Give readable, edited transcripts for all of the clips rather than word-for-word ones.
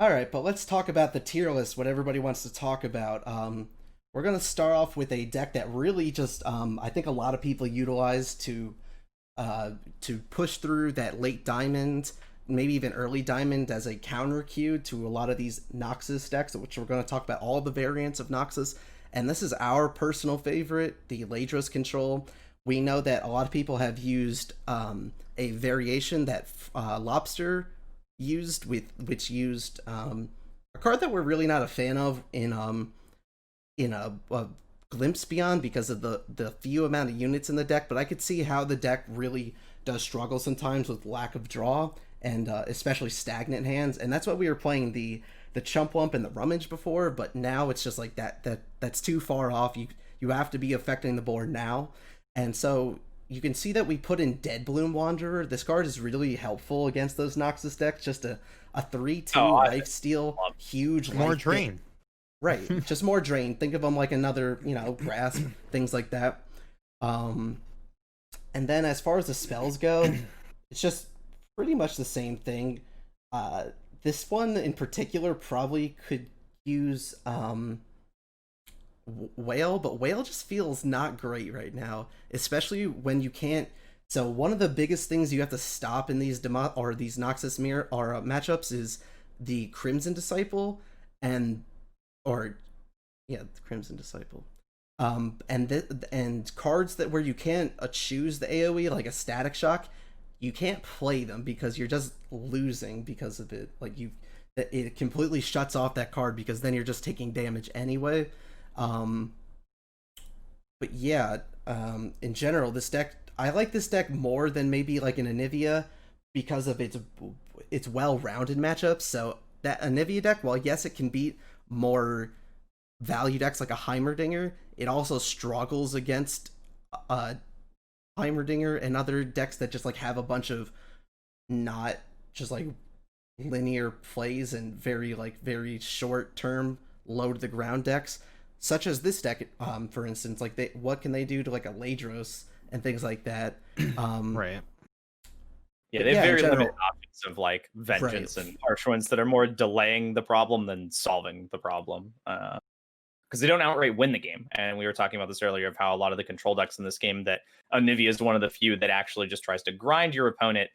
All right, but let's talk about the tier list, what everybody wants to talk about. We're going to start off with a deck that really just, I think a lot of people utilize to push through that late diamond, maybe even early diamond as a counter queue to a lot of these Noxus decks, which we're going to talk about all the variants of Noxus. And this is our personal favorite, the Ledros Control. We know that a lot of people have used a variation that Lobster used which used a card that we're really not a fan of in a glimpse beyond because of the few amount of units in the deck, but I could see how the deck really does struggle sometimes with lack of draw and especially stagnant hands, and that's why we were playing the Chump Lump and the Rummage before, but now it's just like that's too far off. You have to be affecting the board now, and so you can see that we put in Dead Bloom Wanderer. This card is really helpful against those Noxus decks. Just a 3/2 life steal, huge more life drain. Right, just more drain. Think of them like another, grasp, things like that. And then as far as the spells go, it's just pretty much the same thing. This one in particular probably could use Whale, but Whale just feels not great right now, especially when you can't. So one of the biggest things you have to stop in these these Noxus mirror or matchups is the Crimson Disciple and or yeah, the Crimson Disciple. And cards that where you can't choose the AoE like a Static Shock, you can't play them because you're just losing because of it. Like it completely shuts off that card because then you're just taking damage anyway. But yeah, in general, this deck, I like this deck more than maybe like an Anivia because of its well-rounded matchups. So that Anivia deck, while yes, it can beat more value decks like a Heimerdinger, it also struggles against Heimerdinger and other decks that just like have a bunch of not just like linear plays and very short term low to the ground decks, such as this deck, for instance. Like what can they do to like a Ledros and things like that? Right. Yeah, they have very general, limited options of like vengeance and harsh ones that are more delaying the problem than solving the problem. Because they don't outright win the game. And we were talking about this earlier of how a lot of the control decks in this game, that Anivia is one of the few that actually just tries to grind your opponent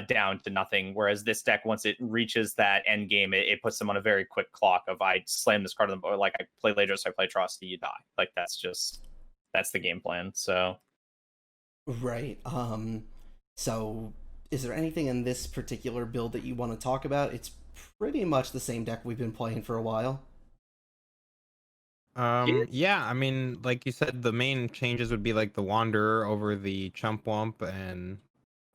down to nothing. Whereas this deck, once it reaches that end game, it puts them on a very quick clock of I slam this card on the board, like I play Ledros, I play Atrocity, you die. Like that's the game plan. So right. So is there anything in this particular build that you want to talk about? It's pretty much the same deck we've been playing for a while. Yeah, I mean, like you said, the main changes would be like the Wanderer over the Chump Wump, and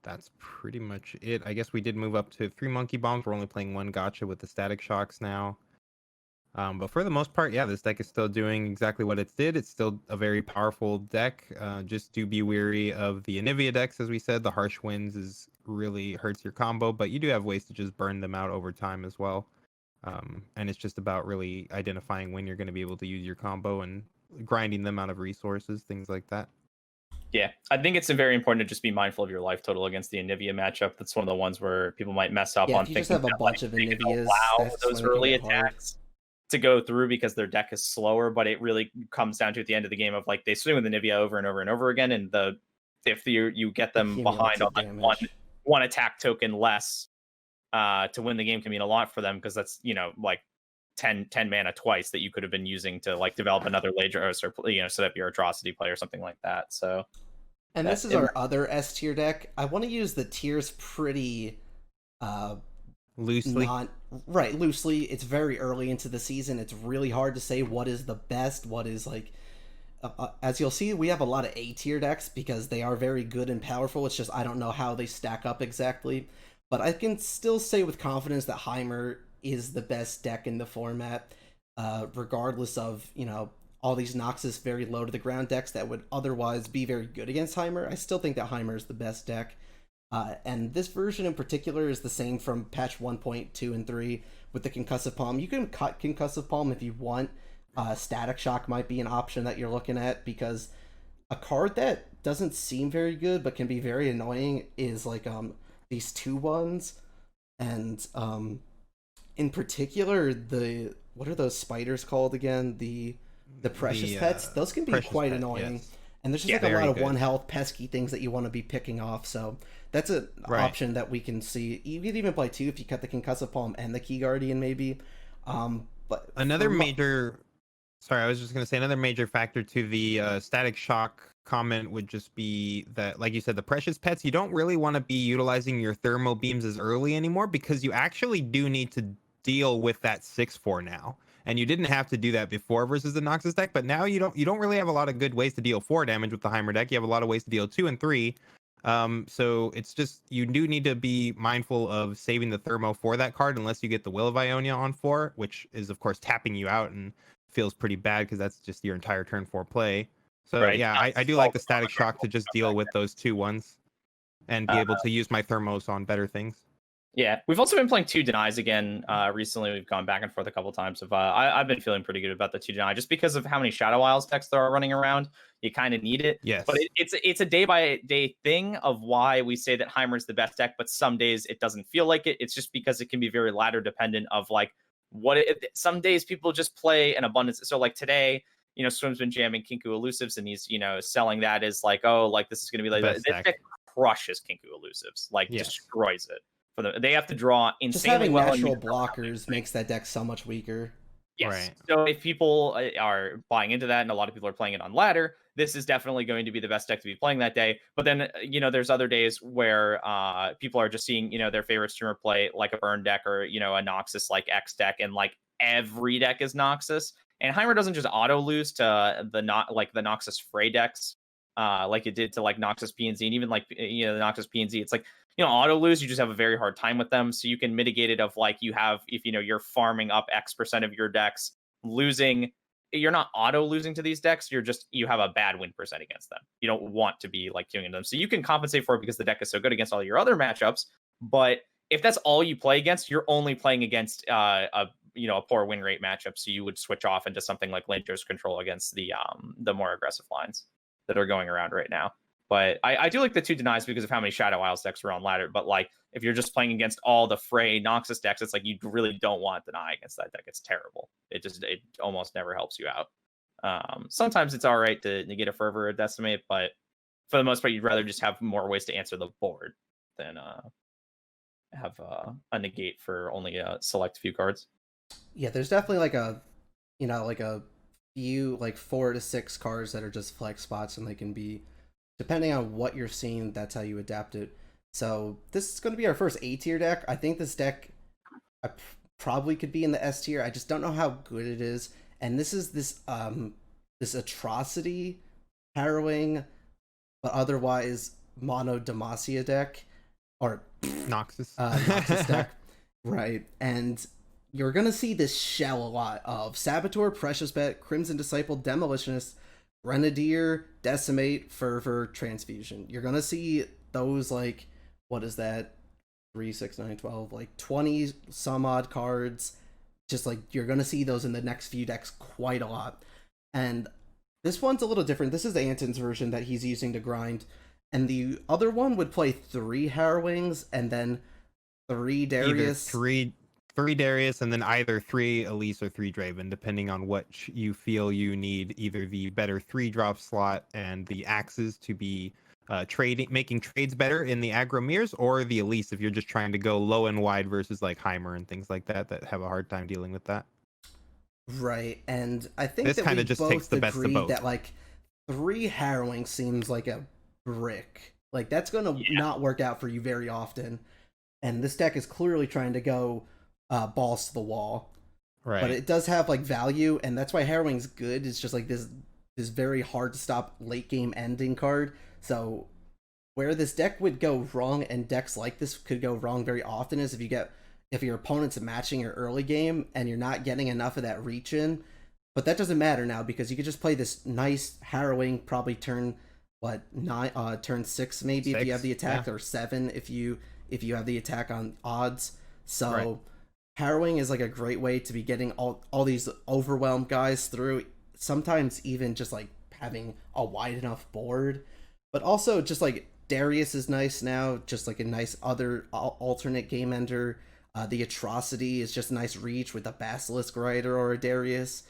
that's pretty much it. I guess we did move up to 3 Monkey Bombs. We're only playing 1 Gotcha with the Static Shocks now. But for the most part, yeah, this deck is still doing exactly what it did. It's still a very powerful deck. Just do be wary of the Anivia decks, as we said. The Harsh Winds really hurts your combo, but you do have ways to just burn them out over time as well. And it's just about really identifying when you're going to be able to use your combo and grinding them out of resources, things like that. Yeah, I think it's very important to just be mindful of your life total against the Anivia matchup. That's one of the ones where people might mess up on if you thinking just have a that, bunch like, of they can Anivias, allow those early attacks to go through because their deck is slower, but it really comes down to at the end of the game of like they swing with Anivia over and over and over again, and if you get them behind on like one attack token less to win the game can mean a lot for them, because that's like 10 mana twice that you could have been using to like develop another Ledros or set up your Atrocity play or something like that. So and this is our other S tier deck. I want to use the tiers pretty loosely. Loosely. It's very early into the season. It's really hard to say what is the best, what is like as you'll see, we have a lot of A tier decks because they are very good and powerful. It's just I don't know how they stack up exactly, but I can still say with confidence that Heimer is the best deck in the format, regardless of all these Noxus very low to the ground decks that would otherwise be very good against Heimer. I still think that Heimer is the best deck. And this version in particular is the same from patch 1.2 and 3 with the Concussive Palm. You can cut Concussive Palm if you want. Static Shock might be an option that you're looking at, because a card that doesn't seem very good but can be very annoying is like these 2/1s. And in particular, what are those spiders called again? The precious pets. Those can be quite annoying. Yes. And there's just like a lot of one health pesky things that you want to be picking off. So that's an option that we can see. You could even play 2 if you cut the Concussive Palm and the Key Guardian maybe. But another major sorry, I was just going to say another major factor to the Static Shock comment would just be that, like you said, the precious pets, you don't really want to be utilizing your thermal beams as early anymore, because you actually do need to deal with that 6/4 now. And you didn't have to do that before versus the Noxus deck, but now you don't really have a lot of good ways to deal 4 damage with the Heimer deck. You have a lot of ways to deal 2 and 3. So it's just, you do need to be mindful of saving the thermo for that card, unless you get the Will of Ionia on 4, which is of course tapping you out and feels pretty bad because that's just your entire turn 4 play. So yeah, I do like the Static Shock to just deal with those 2 ones and be able to use my thermos on better things. Yeah, we've also been playing 2 denies again recently. We've gone back and forth a couple times. I've been feeling pretty good about the 2 deny just because of how many Shadow Isles decks there are running around. You kind of need it. Yes. But it's a day by day thing of why we say that Heimer's the best deck, but some days it doesn't feel like it. It's just because it can be very ladder dependent of like some days people just play an abundance. So like today, Swim's been jamming Kinku Elusives and he's, selling that as like, oh, like this is going to be like this deck crushes Kinku Elusives, like destroys it. They have to draw insanely just having well. Natural blockers makes that deck so much weaker. Yes. Right. So if people are buying into that, and a lot of people are playing it on ladder, this is definitely going to be the best deck to be playing that day. But then, there's other days where people are just seeing, their favorite streamer play like a Burn deck or, a Noxus like X deck, and like every deck is Noxus. And Heimer doesn't just auto lose to the Noxus Frey decks, like it did to like Noxus PNZ, and even like the Noxus PNZ. It's like, auto lose, you just have a very hard time with them. So you can mitigate it of like if you're farming up X% of your decks, losing, you're not auto losing to these decks. You have a bad win % against them. You don't want to be like queuing into them. So you can compensate for it because the deck is so good against all your other matchups. But if that's all you play against, you're only playing against a poor win rate matchup. So you would switch off into something like Ledros Control against the more aggressive lines that are going around right now. But I do like the 2 denies because of how many Shadow Isles decks are on ladder. But like, if you're just playing against all the Frey Noxus decks, it's like you really don't want deny against that deck. It's terrible. It almost never helps you out. Sometimes it's all right to negate a fervor or decimate, but for the most part, you'd rather just have more ways to answer the board than have a negate for only a select few cards. Yeah, there's definitely like a few like 4 to 6 cards that are just flex spots, and they can be, depending on what you're seeing, that's how you adapt it. So this is going to be our first A tier deck. I think this deck probably could be in the S tier. I just don't know how good it is. And this is this atrocity, harrowing, but otherwise mono Demacia deck, or Noxus. Noxus deck, right? And you're gonna see this shell a lot of Saboteur, Precious Bet, Crimson Disciple, Demolitionist, Grenadier, Decimate, Fervor, Transfusion. You're gonna see those, like, what is that? 3, 6, 9, 12, like 20 some odd cards. Just like, you're gonna see those in the next few decks quite a lot. And this one's a little different. This is Anton's version that he's using to grind. And the other one would play 3 Harrowings and then 3 Darius. Either 3 Darius and then either 3 Elise or 3 Draven, depending on what you feel you need. Either the better 3-drop slot and the axes to be making trades better in the aggro mirrors, or the Elise if you're just trying to go low and wide versus like Heimer and things like that have a hard time dealing with that. Right, and I think this kind of just takes the best of both. That like 3 Harrowing seems like a brick. Like that's gonna not work out for you very often. And this deck is clearly trying to go balls to the wall. Right. But it does have like value, and that's why Harrowing's good. It's just like this very hard to stop late game ending card. So where this deck would go wrong, and decks like this could go wrong very often, is if your opponent's matching your early game and you're not getting enough of that reach in. But that doesn't matter now, because you could just play this nice Harrowing, probably turn 6 maybe 6, if you have the attack, or 7 if you have the attack on odds. So right. Harrowing is like a great way to be getting all these overwhelmed guys through. Sometimes even just like having a wide enough board. But also just like Darius is nice now, just like a nice other alternate game ender. The Atrocity is just a nice reach with a Basilisk Rider or a Darius.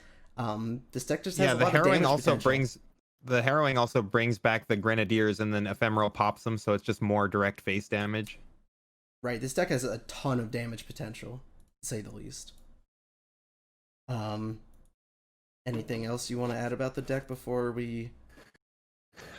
This deck just has a lot of damage potential. The Harrowing also brings back the Grenadiers, and then Ephemeral pops them, so it's just more direct face damage. Right, this deck has a ton of damage potential, to say the least. Anything else you want to add about the deck before we...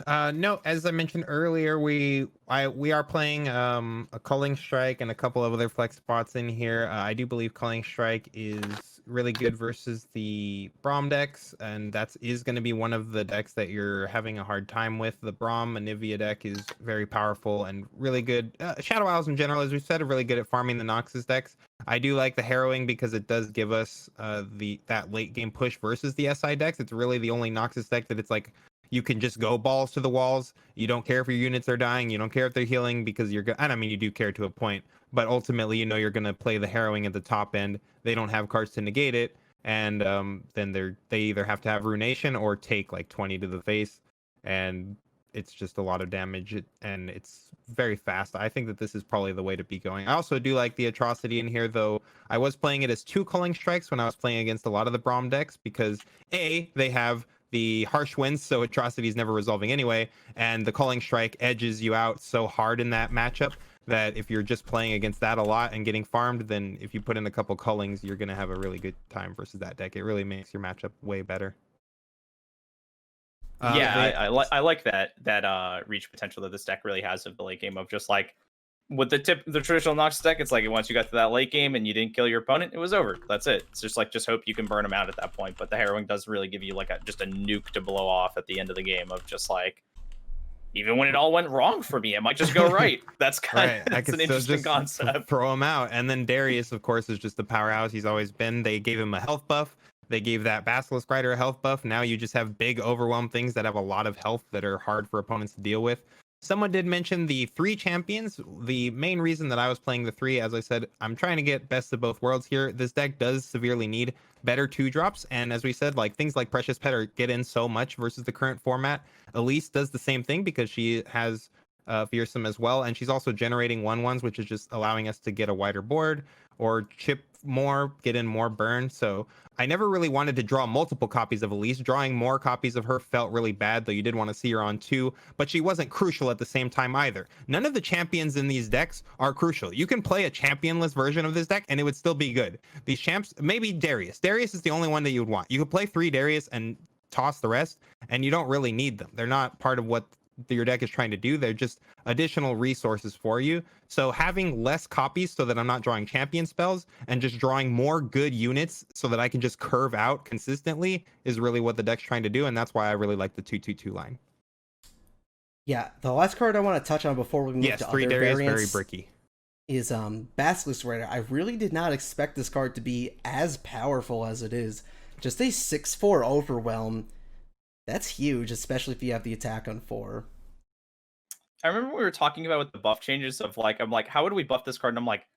No, as I mentioned earlier, we are playing a Culling Strike and a couple of other flex spots in here. I do believe Culling Strike is really good versus the Braum decks, and that is going to be one of the decks that you're having a hard time with. The Braum Anivia deck is very powerful and really good. Shadow Isles in general, as we said, are really good at farming the Noxus decks. I do like the Harrowing because it does give us that late game push versus the SI decks. It's really the only Noxus deck that it's like, you can just go balls to the walls. You don't care if your units are dying. You don't care if they're healing because you're and I mean, you do care to a point, but ultimately, you know, you're going to play the Harrowing at the top end. They don't have cards to negate it. And then they either have to have Ruination or take like 20 to the face. And it's just a lot of damage and it's very fast. I think that this is probably the way to be going. I also do like the Atrocity in here, though. I was playing it as 2 Culling Strikes when I was playing against a lot of the Braum decks because A, they have the harsh winds, so Atrocity is never resolving anyway, and the Culling Strike edges you out so hard in that matchup that if you're just playing against that a lot and getting farmed, then if you put in a couple Cullings, you're going to have a really good time versus that deck. It really makes your matchup way better. I like that reach potential that this deck really has of the late game, of just like with the traditional Noxus deck, it's like once you got to that late game and you didn't kill your opponent, it was over. That's it. It's just like, just hope you can burn them out at that point. But the Harrowing does really give you like just a nuke to blow off at the end of the game, of just like, even when it all went wrong for me, it might just go right. That's kind of that's an interesting concept. Throw him out. And then Darius, of course, is just the powerhouse he's always been. They gave him a health buff. They gave that Basilisk Rider a health buff. Now you just have big overwhelm things that have a lot of health that are hard for opponents to deal with. Someone did mention the 3 champions. The main reason that I was playing the 3, as I said, I'm trying to get best of both worlds here. This deck does severely need better 2-drops. And as we said, like things like Precious Pet are get in so much versus the current format. Elise does the same thing because she has Fearsome as well. And she's also generating 1/1s, which is just allowing us to get a wider board or chip more, get in more burn. So I never really wanted to draw multiple copies of Elise. Drawing more copies of her felt really bad, though you did want to see her on 2, but she wasn't crucial at the same time either. None of the champions in these decks are crucial. You can play a championless version of this deck and it would still be good. These champs, maybe Darius. Darius is the only one that you would want. You could play 3 Darius and toss the rest, and you don't really need them. They're not part of what your deck is trying to do. They're just additional resources for you. So having less copies so that I'm not drawing champion spells and just drawing more good units so that I can just curve out consistently is really what the deck's trying to do, and that's why I really like the 2/2/2 line. Yeah, the last card I want to touch on before we move to 3 other Darius, variants very bricky. Is Basilisk Rider. I really did not expect this card to be as powerful as it is. Just a 6/4 overwhelm. That's huge, especially if you have the attack on 4. I remember we were talking about with the buff changes of like, I'm like, how would we buff this card? And I'm like,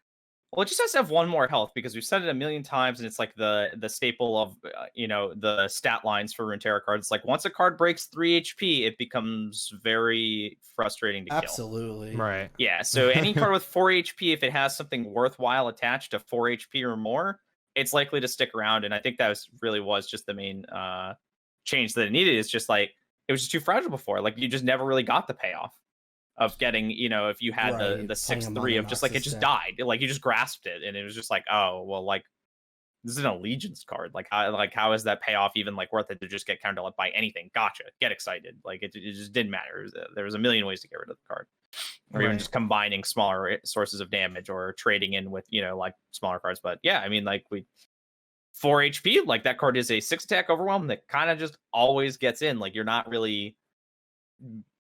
well, it just has to have 1 more health, because we've said it a million times, and it's like the staple of the stat lines for Runeterra cards. Like once a card breaks 3 HP, it becomes very frustrating to kill. Absolutely. Right. Yeah. So any card with 4 HP, if it has something worthwhile attached to 4 HP or more, it's likely to stick around. And I think that really was just the main change that it needed. Is just like, it was just too fragile before. Like you just never really got the payoff of getting, if you had the 6/3 of just like, it just died. Like you just grasped it, and it was just like, oh, well, like this is an allegiance card. Like how is that payoff even like worth it to just get countered by anything? Gotcha. Get excited. Like it just didn't matter. There was a million ways to get rid of the card. Or even just combining smaller sources of damage or trading in with, like smaller cards. But yeah, I mean, like 4 HP, like that card is a 6 attack overwhelm that kind of just always gets in. Like you're not really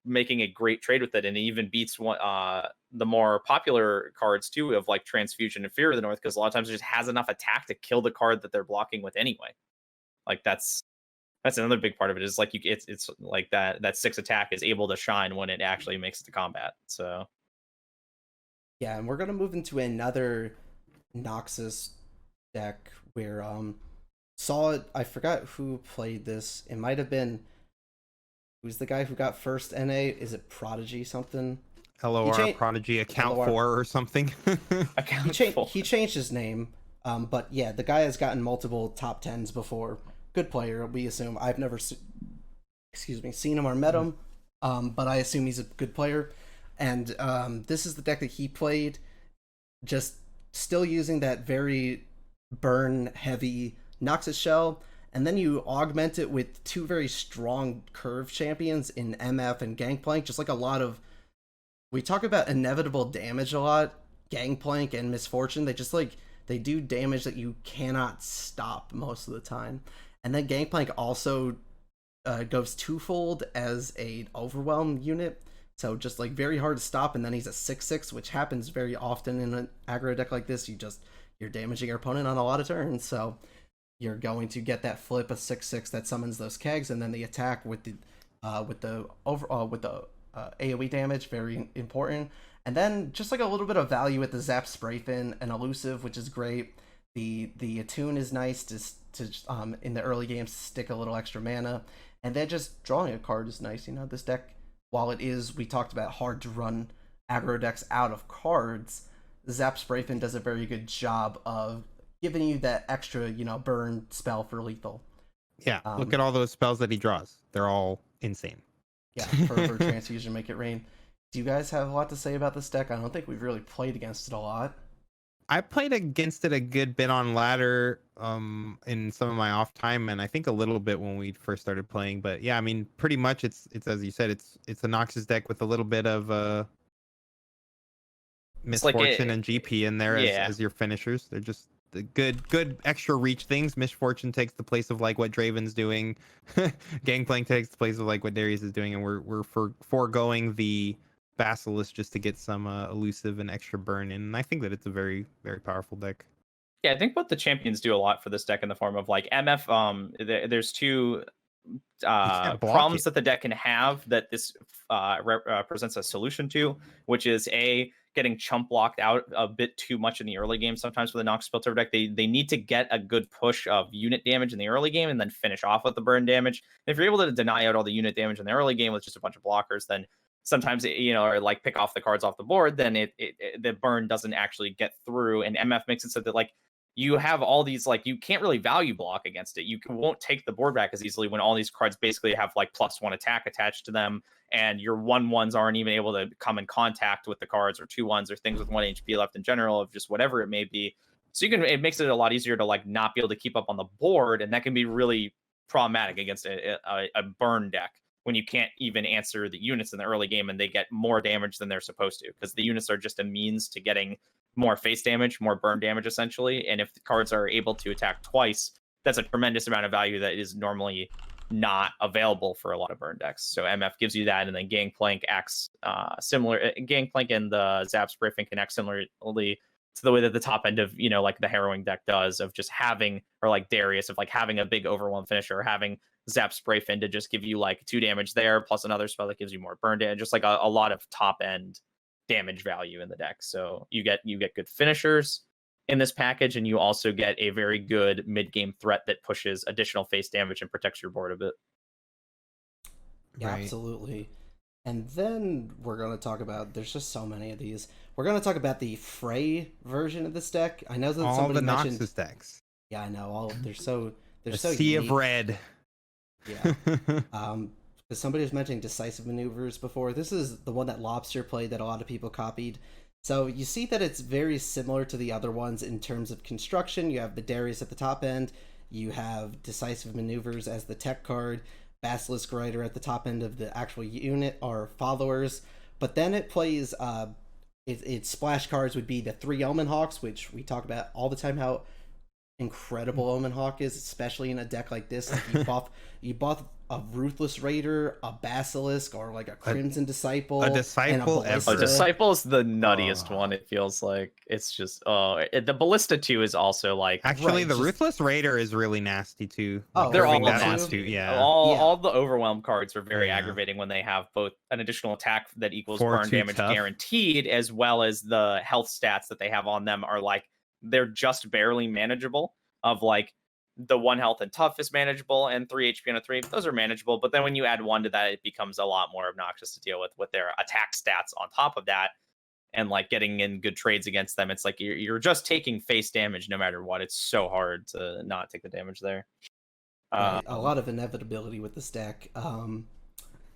making a great trade with it, and it even beats the more popular cards too, of like Transfusion and Fear of the North, because a lot of times it just has enough attack to kill the card that they're blocking with anyway. Like that's another big part of it, is like it's like that 6 attack is able to shine when it actually makes it to combat. So yeah, and we're gonna move into another Noxus deck where saw it. I forgot who played this. It might have been, who's the guy who got first NA? Is it Prodigy something? LoR Prodigy account LoR. 4 or something. He changed his name, but yeah, the guy has gotten multiple top 10s before. Good player, we assume. I've never seen him or met him, but I assume he's a good player. And this is the deck that he played, just still using that very burn heavy Noxus shell, and then you augment it with two very strong curve champions in MF and Gangplank. Just like a lot of, we talk about inevitable damage a lot. Gangplank and Misfortune, they do damage that you cannot stop most of the time. And then Gangplank also goes twofold as a overwhelm unit, so just like very hard to stop. And then he's a 6/6, which happens very often in an aggro deck like this. You're damaging your opponent on a lot of turns, so you're going to get that flip, a 6/6 that summons those kegs, and then the attack with the AoE damage, very important. And then just like a little bit of value with the Zap Spray Fin and Elusive, which is great. The Attune is nice to in the early games stick a little extra mana, and then just drawing a card is nice. This deck, while it is, we talked about, hard to run aggro decks out of cards, Zap Spray Fin does a very good job of giving you that extra, burn spell for lethal. Yeah, look at all those spells that he draws. They're all insane. Yeah, for Transfusion, Make It Rain. Do you guys have a lot to say about this deck? I don't think we've really played against it a lot. I played against it a good bit on ladder in some of my off time, and I think a little bit when we first started playing. But yeah, I mean, pretty much it's as you said, it's a Noxus deck with a little bit of Misfortune and GP in there as your finishers. They're just the good extra reach things. Misfortune takes the place of like what Draven's doing. Gangplank takes the place of like what Darius is doing, and we're foregoing the Basilisk just to get some elusive and extra burn in. And I think that it's a very, very powerful deck. Yeah, I think what the champions do a lot for this deck in the form of like MF. There's two problems that the deck can have that this presents a solution to, which is getting chump blocked out a bit too much in the early game. Sometimes with the Noxus Filter deck, they need to get a good push of unit damage in the early game and then finish off with the burn damage. And if you're able to deny out all the unit damage in the early game with just a bunch of blockers, then sometimes or like pick off the cards off the board, then the burn doesn't actually get through. And MF makes it so that like you have all these, like, you can't really value block against it. You won't take the board back as easily when all these cards basically have like +1 attack attached to them, and your 1/1s aren't even able to come in contact with the cards, or 2/1s, or things with 1 HP left in general, of just whatever it may be. So it makes it a lot easier to like not be able to keep up on the board, and that can be really problematic against a burn deck when you can't even answer the units in the early game and they get more damage than they're supposed to, because the units are just a means to getting more face damage, more burn damage, essentially. And if the cards are able to attack twice, that's a tremendous amount of value that is normally not available for a lot of burn decks. So MF gives you that, and then Gangplank acts similar. Gangplank and the Zap Spray Fin can act similarly to the way that the top end of, like the Harrowing deck does, of just having, or like Darius, of like having a big overwhelm finisher, or having Zap Spray Fin to just give you like 2 damage there, plus another spell that gives you more burn damage, just like a lot of top end damage value in the deck. So you get good finishers in this package, and you also get a very good mid-game threat that pushes additional face damage and protects your board a bit. Yeah, right. Absolutely. And then we're going to talk about, there's just so many of these. We're going to talk about the Frey version of this deck. I know that all somebody the mentioned Noxus decks. Yeah, I know. They're so sea unique. of red. Yeah. Because somebody was mentioning decisive maneuvers before. This is the one that Lobster played that a lot of people copied. So you see that it's very similar to the other ones in terms of construction. You have the Darius at the top end. You have decisive maneuvers as the tech card. Basilisk Rider at the top end of the actual unit are followers. But then it plays, its splash cards would be the 3 Omen Hawks, which we talk about all the time, how incredible Omen Hawk is, especially in a deck like this. Like you bought a Ruthless Raider, a Basilisk, or like a Crimson Disciple. A Disciple ever. A Disciple is the nuttiest one, it feels like. It's just, the Ballista 2 is also like... Actually, the Ruthless Raider is really nasty too. Oh, they're all nasty. Yeah. All the Overwhelm cards are very aggravating when they have both an additional attack that equals burn damage guaranteed, as well as the health stats that they have on them are like, they're just barely manageable. Of like, the 1 health and tough is manageable, and 3 HP on a 3. Those are manageable, but then when you add 1 to that, it becomes a lot more obnoxious to deal with their attack stats on top of that, and like getting in good trades against them. It's like you're just taking face damage no matter what. It's so hard to not take the damage there. Right, a lot of inevitability with this deck. And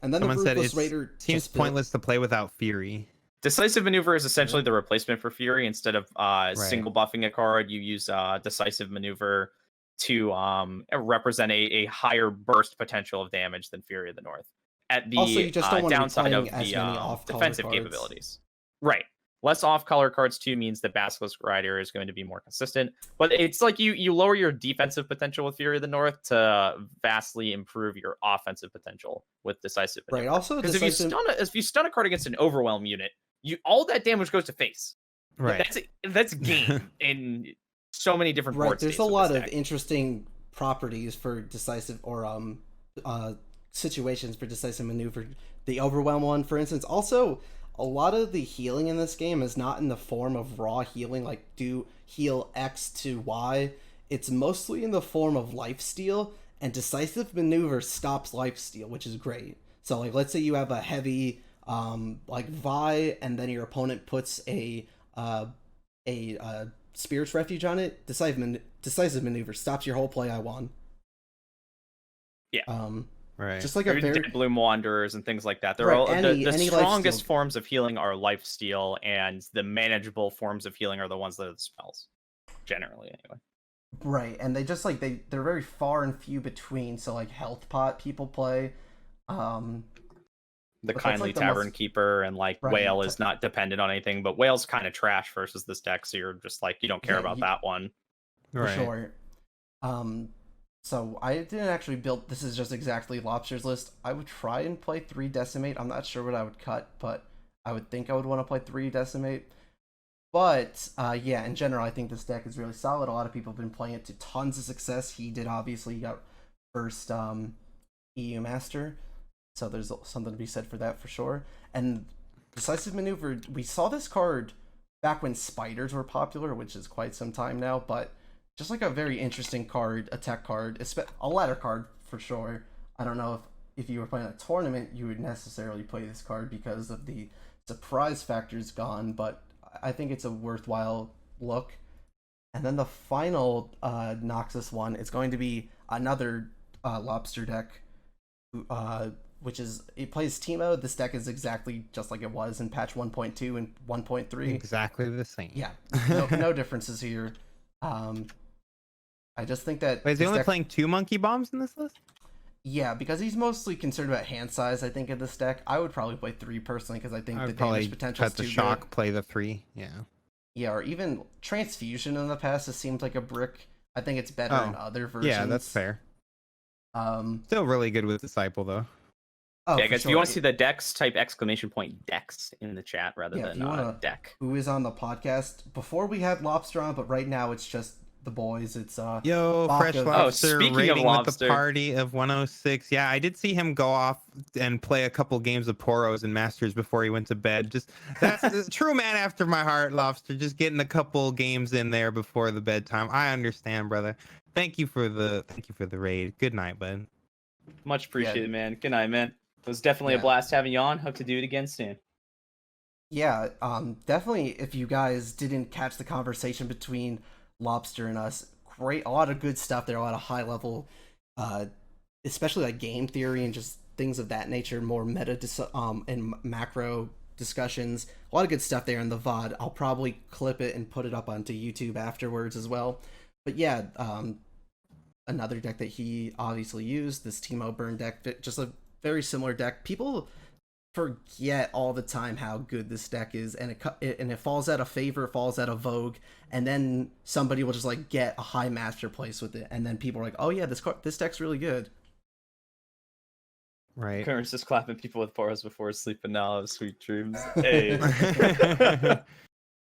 then Someone the said Ruthless it Raider seems pointless to play without Fury. Decisive Maneuver is essentially the replacement for Fury. Instead of single buffing a card, you use Decisive Maneuver to represent a higher burst potential of damage than Fury of the North. At the also, you just don't want downside to be of playing as the many off-color defensive cards. capabilities. Right. Less off-color cards too means the Basilisk Rider is going to be more consistent. But it's like you lower your defensive potential with Fury of the North to vastly improve your offensive potential with Decisive Maneuver. Right. Also, because if you stun a card against an Overwhelm unit, all that damage goes to face. Right. That's game in so many different board right. There's states a lot with of this deck. interesting properties for decisive or situations for Decisive Maneuver. The Overwhelm one, for instance. Also, a lot of the healing in this game is not in the form of raw healing, like do heal X to Y. It's mostly in the form of lifesteal, and Decisive Maneuver stops lifesteal, which is great. So, like, let's say you have a heavy, like, Vi, and then your opponent puts a Spirit's Refuge on it. Decisive Maneuver stops your whole play. I won. Yeah. Right. Just like a very Dead Bloom Wanderers and things like that. They're all the strongest forms of healing are lifesteal, and the manageable forms of healing are the ones that are the spells. Generally, anyway. Right, and they just like they're very far and few between. So like Health Pot people play. The Kindly Tavern Keeper and like Whale is not dependent on anything, but Whale's kind of trash versus this deck, so you're just like you don't care about that one. For sure. So I didn't actually build. This is just exactly Lobster's list. I would try and play 3 Decimate. I'm not sure what I would cut, but I would think I would want to play 3 Decimate. But yeah, in general, I think this deck is really solid. A lot of people have been playing it to tons of success. He did obviously. He got first EU Master, so there's something to be said for that for sure. And Decisive Maneuver, we saw this card back when spiders were popular, which is quite some time now, but just like a very interesting card, a tech card, a ladder card for sure. I don't know if you were playing a tournament, you would necessarily play this card because of the surprise factor's gone, but I think it's a worthwhile look. And then the final Noxus one is going to be another Lobster deck, which is, it plays Teemo. This deck is exactly just like it was in patch 1.2 and 1.3. Exactly the same. Yeah, no differences here. I just think that... Wait, is he only playing 2 Monkey Bombs in this list? Yeah, because he's mostly concerned about hand size, I think, in this deck. I would probably play 3 personally, because I think the damage potential is too good. Cut the shock, play the 3, yeah. Yeah, or even Transfusion in the past has seemed like a brick. I think it's better in other versions. Yeah, that's fair. Still really good with Disciple, though. Yeah, guys, if you want to see the decks, type ! Decks in the chat rather than deck. Who is on the podcast? Before we had Lobster on, but right now it's just the boys. It's Fresh Lobster rating with the party of 106. Yeah, I did see him go off and play a couple games of Poros and Masters before he went to bed. Just that's a true man after my heart, Lobster. Just getting a couple games in there before the bedtime. I understand, brother. Thank you for the raid. Good night, bud. Much appreciated, man. Good night, man. It was definitely a blast having you on. Hope to do it again soon. Yeah, definitely. If you guys didn't catch the conversation between Lobster and us, a lot of good stuff there, a lot of high level, especially like game theory and just things of that nature, more meta and macro discussions. A lot of good stuff there in the VOD. I'll probably clip it and put it up onto YouTube afterwards as well. But yeah, another deck that he obviously used, this Teemo Burn deck, just a very similar deck. People forget all the time how good this deck is, and it falls out of favor, falls out of vogue, and then somebody will just like get a high master place with it, and then people are like, oh yeah, this deck's really good. Right. Current's just clapping people with Poros before sleep, and now I have sweet dreams. Hey.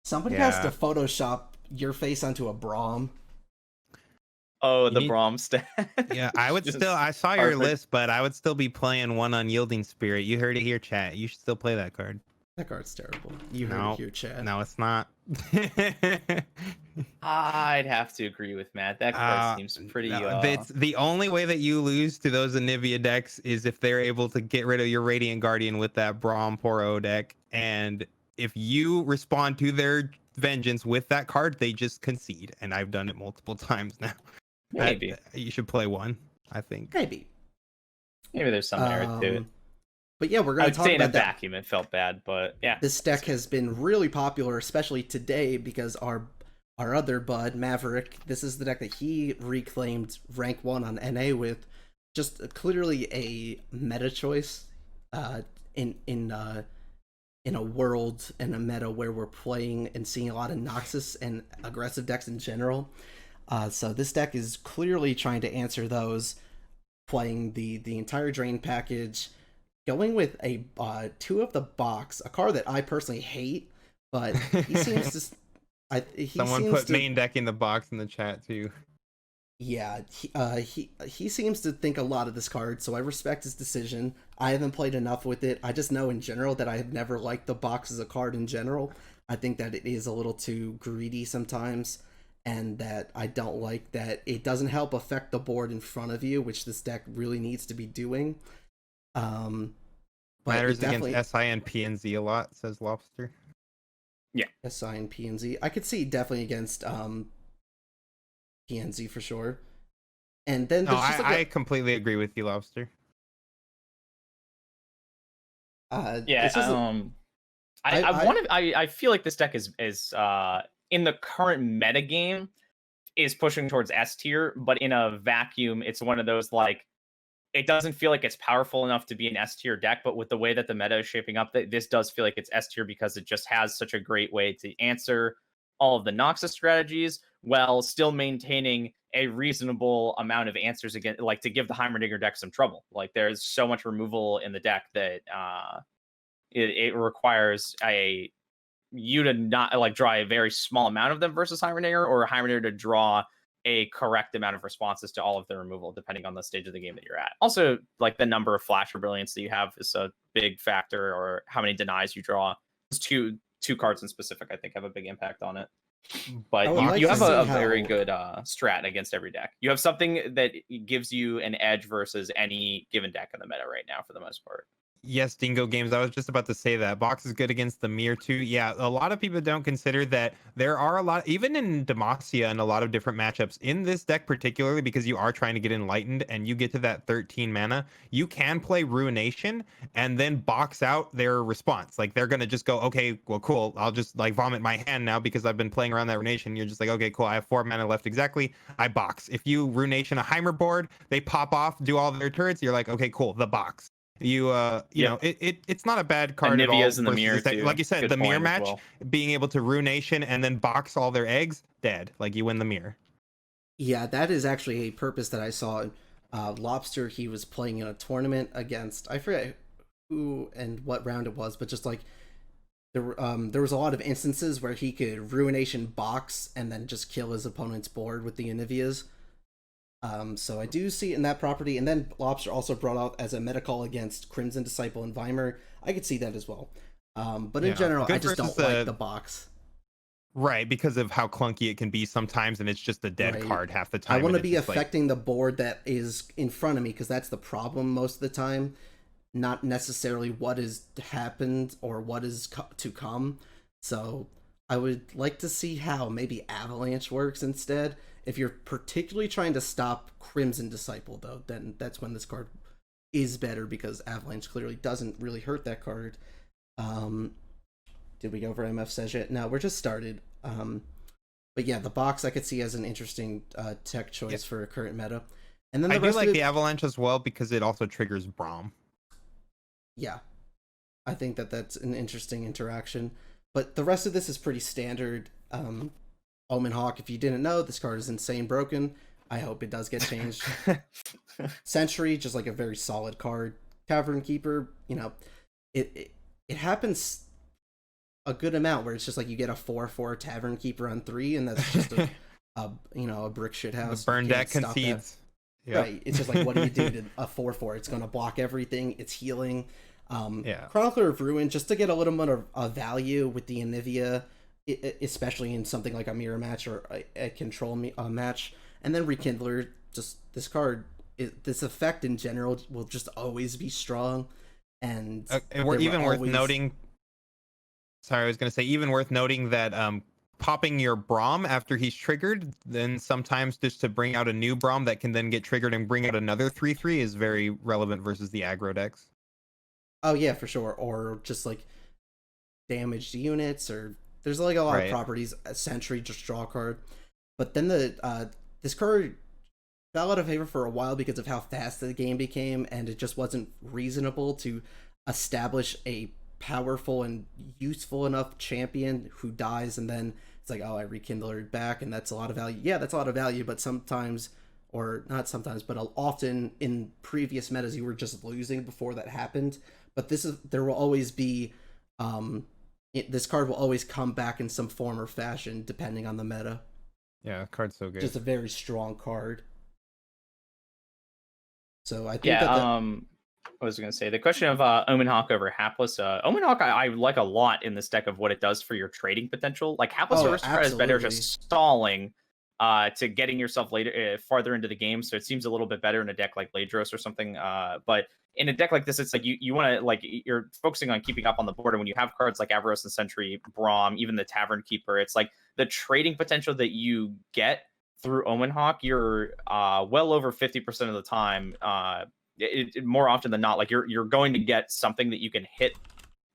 Somebody has to Photoshop your face onto a Braum. Oh, the Braum stat. Yeah, I would still. I saw your list, but I would still be playing one Unyielding Spirit. You heard it here, chat. You should still play that card. That card's terrible. You heard it here, chat. No, it's not. I'd have to agree with Matt. That card seems pretty. It's the only way that you lose to those Anivia decks is if they're able to get rid of your Radiant Guardian with that Braum Poro deck, and if you respond to their vengeance with that card, they just concede. And I've done it multiple times now. Maybe you should play one. I think Maybe there's some merit to it. But yeah, we're going to talk about that. Vacuum. It felt bad, but yeah, this deck has been really popular, especially today, because our other bud Maverick, this is the deck that he reclaimed rank 1 on NA with. Just clearly a meta choice in a world and a meta where we're playing and seeing a lot of Noxus and aggressive decks in general. So this deck is clearly trying to answer those, playing the entire Drain package, going with a 2 of the box, a card that I personally hate, but he seems to... Someone put main deck in the box in the chat too. Yeah, he seems to think a lot of this card, so I respect his decision. I haven't played enough with it. I just know in general that I have never liked the box as a card in general. I think that it is a little too greedy sometimes, and that I don't like that it doesn't help affect the board in front of you, which this deck really needs to be doing. Matters against SI and PNZ a lot, says Lobster. Yeah, SI and PNZ. I could see definitely against PNZ for sure. And then I completely agree with you, Lobster. I feel like this deck is in the current meta game is pushing towards S tier, but in a vacuum, it's one of those like it doesn't feel like it's powerful enough to be an S tier deck, but with the way that the meta is shaping up, this does feel like it's S tier because it just has such a great way to answer all of the Noxus strategies while still maintaining a reasonable amount of answers again, like to give the Heimerdinger deck some trouble. Like there's so much removal in the deck that it requires you to not like draw a very small amount of them versus Heimerdinger, or Heimerdinger to draw a correct amount of responses to all of the removal, depending on the stage of the game that you're at. Also, like the number of Flash or Brilliance that you have is a big factor, or how many denies you draw. Those two cards in specific, I think, have a big impact on it. But you have a very good strat against every deck. You have something that gives you an edge versus any given deck in the meta right now, for the most part. Yes, Dingo Games. I was just about to say that. Box is good against the mirror too. Yeah, a lot of people don't consider that there are a lot, even in Demacia and a lot of different matchups in this deck, particularly because you are trying to get enlightened and you get to that 13 mana, you can play Ruination and then box out their response. Like they're gonna just go, okay, well, cool. I'll just like vomit my hand now because I've been playing around that Ruination. You're just like, okay, cool. I have 4 mana left exactly. I box. If you Ruination a Heimer board, they pop off, do all their turrets. You're like, okay, cool. The box. You know, it's not a bad card at all. Anivia's in the mirror too. Like you said, Good the mirror point match, as well. being able to Ruination and then box all their eggs, dead. Like you win the mirror. Yeah, that is actually a purpose that I saw. Lobster, he was playing in a tournament against, I forget who and what round it was, but just like there was a lot of instances where he could Ruination box and then just kill his opponent's board with the Anivias. So I do see it in that property, and then Lobster also brought out as a meta call against Crimson Disciple and Viemer. I could see that as well. But in general, I just don't like the box. Right, because of how clunky it can be sometimes, and it's just a dead card half the time. I want to be affecting the board that is in front of me, because that's the problem most of the time. Not necessarily what has happened or what is to come. So I would like to see how maybe Avalanche works instead. If you're particularly trying to stop Crimson Disciple, though, then that's when this card is better, because Avalanche clearly doesn't really hurt that card. Did we go over MF Sej yet? No, we're just started. But yeah, the box I could see as an interesting tech choice for a current meta. And then I do like the Avalanche as well, because it also triggers Braum. Yeah, I think that that's an interesting interaction. But the rest of this is pretty standard. Omen Hawk, if you didn't know, this card is insane broken. I hope it does get changed. Sentry, just like a very solid card. Tavern Keeper, you know, it happens a good amount where it's just like you get a 4/4 Tavern Keeper on 3, and that's just a brick shit house. The burn deck concedes. Yep. Right. It's just like, what do you do to a 4/4? It's going to block everything. It's healing. Chronicler of Ruin, just to get a little bit of value with the Anivia. especially in something like a mirror match or a control match. And then Rekindler, just this card, this effect in general will just always be strong. And we're even worth noting. Sorry, I was going to say even worth noting that popping your Braum after he's triggered, then sometimes just to bring out a new Braum that can then get triggered and bring out another 3/3 is very relevant versus the aggro decks. Oh yeah, for sure. Or just like damaged units, or there's like a lot of properties. Sentry, just draw a card. But then this card fell out of favor for a while because of how fast the game became, and it just wasn't reasonable to establish a powerful and useful enough champion who dies, and then it's like, oh, I rekindle her back, and that's a lot of value. Yeah, that's a lot of value, but sometimes, or not sometimes, but often in previous metas, you were just losing before that happened. But there will always be, this card will always come back in some form or fashion depending on the meta. Yeah, card's so good. Just a very strong card. So I think what was I going to say? The question of Omen Hawk over Hapless. Omen Hawk I like a lot in this deck of what it does for your trading potential. Like Hapless Aristocrat is better just stalling to getting yourself later farther into the game. So it seems a little bit better in a deck like Ledros or something. But in a deck like this, it's like you want to, like, you're focusing on keeping up on the board. And when you have cards like Avaros and Sentry, Braum, even the Tavern Keeper, it's like the trading potential that you get through Omen Hawk, you're well over 50% of the time. More often than not, like you're going to get something that you can hit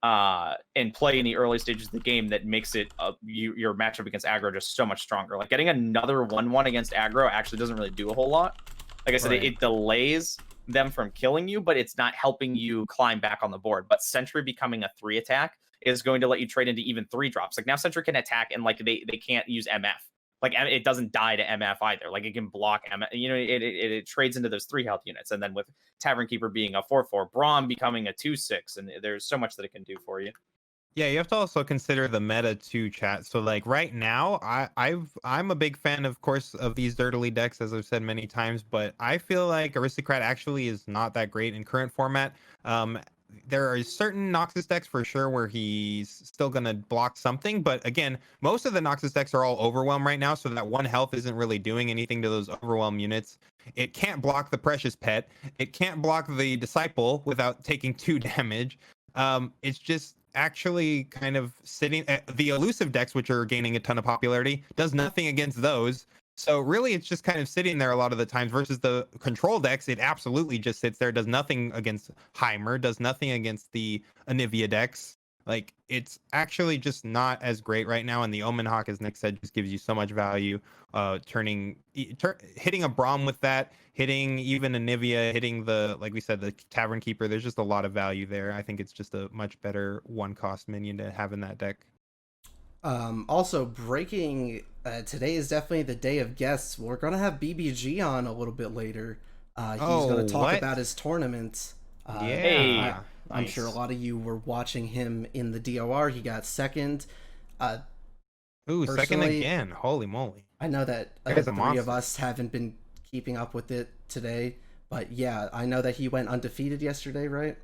and play in the early stages of the game that makes it your matchup against aggro just so much stronger. Like getting another 1/1 against aggro actually doesn't really do a whole lot. Like I said, it delays them from killing you, but it's not helping you climb back on the board. But Sentry becoming a 3 attack is going to let you trade into even 3 drops. Like now Sentry can attack and like they can't use MF. Like it doesn't die to MF either. Like it can block MF. You know, it trades into those 3 health units. And then with Tavern Keeper being a 4/4, Braum becoming a 2/6, and there's so much that it can do for you. Yeah, you have to also consider the meta too, chat. So like right now, I'm a big fan, of course, of these dirtily decks, as I've said many times. But I feel like Aristocrat actually is not that great in current format. There are certain Noxus decks for sure where he's still going to block something. But again, most of the Noxus decks are all Overwhelm right now. So that 1 health isn't really doing anything to those Overwhelm units. It can't block the Precious Pet. It can't block the Disciple without taking 2 damage. It's just actually kind of sitting. The Elusive decks, which are gaining a ton of popularity, does nothing against those. So really, it's just kind of sitting there a lot of the times versus the control decks. It absolutely just sits there, does nothing against Heimer, does nothing against the Anivia decks. Like, it's actually just not as great right now. And the Omen Hawk, as Nick said, just gives you so much value. Hitting a Braum with that, hitting even Anivia, hitting the, like we said, the Tavern Keeper. There's just a lot of value there. I think it's just a much better 1-cost minion to have in that deck. Also, breaking, today is definitely the day of guests. We're going to have BBG on a little bit later. He's going to talk about his tournament. Yeah. I'm sure a lot of you were watching him in the DOR. He got second. Second again. Holy moly. I know that the 3 of us haven't been keeping up with it today. But yeah, I know that he went undefeated yesterday, right?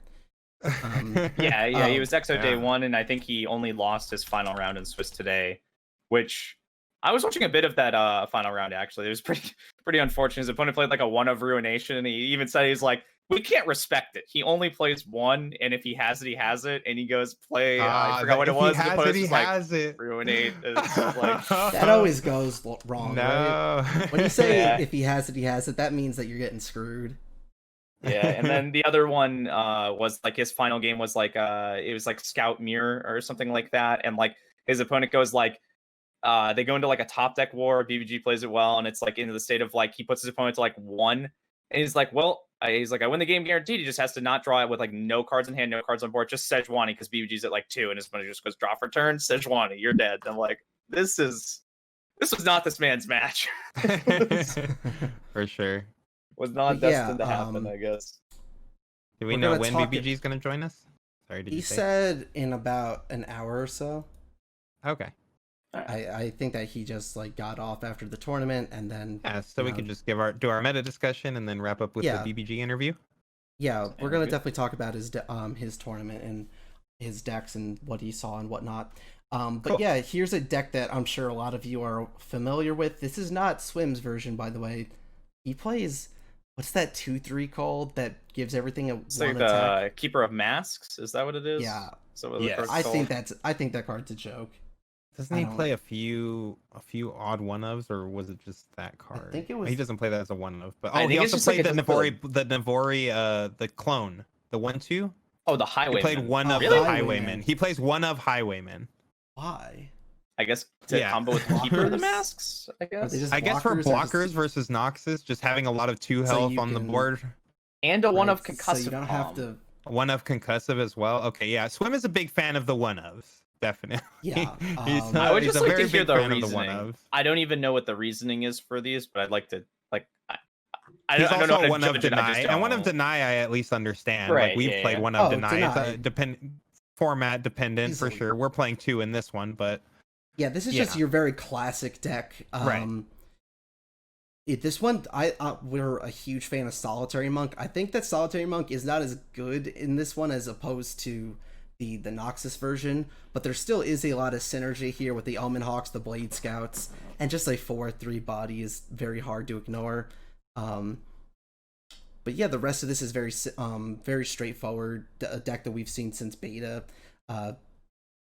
He was EXO day 1, and I think he only lost his final round in Swiss today, which I was watching a bit of that final round. Actually, it was pretty unfortunate. His opponent played like a 1 of Ruination, and he even said he's like, we can't respect it. He only plays 1, and if he has it, he has it. And he goes play. I forgot what it was. He has it. Ruinate. Like, that always goes wrong. No. Right? When you say if he has it, he has it, that means that you're getting screwed. Yeah, and then the other one was like his final game was like it was like Scout Mirror or something like that, and like his opponent goes like they go into like a top deck war. BBG plays it well, and it's like into the state of like he puts his opponent to like 1, and he's like, well, I win the game guaranteed. He just has to not draw it with like no cards in hand, no cards on board, just Sejuani because BBG's at like 2, and his opponent just goes draw for turn, Sejuani, you're dead. And I'm like, this was not this man's match. For sure. Was not destined to happen, I guess. Do we know when BBG is going to join us? Sorry, did you say? He said in about an hour or so. Okay. I think that he just like got off after the tournament, and then we can just do our meta discussion and then wrap up with the BBG interview. Yeah, we're gonna definitely talk about his tournament and his decks and what he saw and whatnot. But Cool. yeah, here's a deck that I'm sure a lot of you are familiar with. This is not Swim's version, by the way. He plays, what's that 2/3 called that gives everything a It's one like attack? the Keeper of Masks. Is that what it is? Yeah, Is that what the Yes. card's I called? think that card's a joke. Doesn't I he don't- play a few odd one ofs, or was it just that card? think it He was- doesn't play that as a one of. But I he think it's also just like played it the doesn't play Navori, the clone, the 1/2. Oh, the He Highwayman. played one of Really? the Highwayman. Highwaymen. He plays one of Highwaymen. Why? I guess to Yeah. combo with Keeper of the Blockers? Masks. I guess. they just- I guess for blockers or just- blockers versus Noxus, just having a lot of 2 So health you on the can- board. And a one of Right, concussive. So you don't have palm. to. One of concussive as well. Okay, yeah. Swim is a big fan of the one ofs. Definitely. Yeah, I would he's just a like to very hear big the fan of the reasoning. one-ofs. I don't even know what the reasoning is for these, but I'd like to like. I He's don't also know how to one of judge it, I deny, just and one of don't. deny I at least understand. Right, Like we've yeah, played yeah. one of Oh, deny. It's Deny. Format dependent for Easily. sure. We're playing 2 in this one, but Yeah, this is just Yeah. your very classic deck. Right. This one, we're a huge fan of Solitary Monk. I think that Solitary Monk is not as good in this one as opposed to the Noxus version, but there still is a lot of synergy here with the Omen Hawks, the Blade Scouts, and just a 4/3 body is very hard to ignore. But yeah, the rest of this is very straightforward. A deck that we've seen since beta.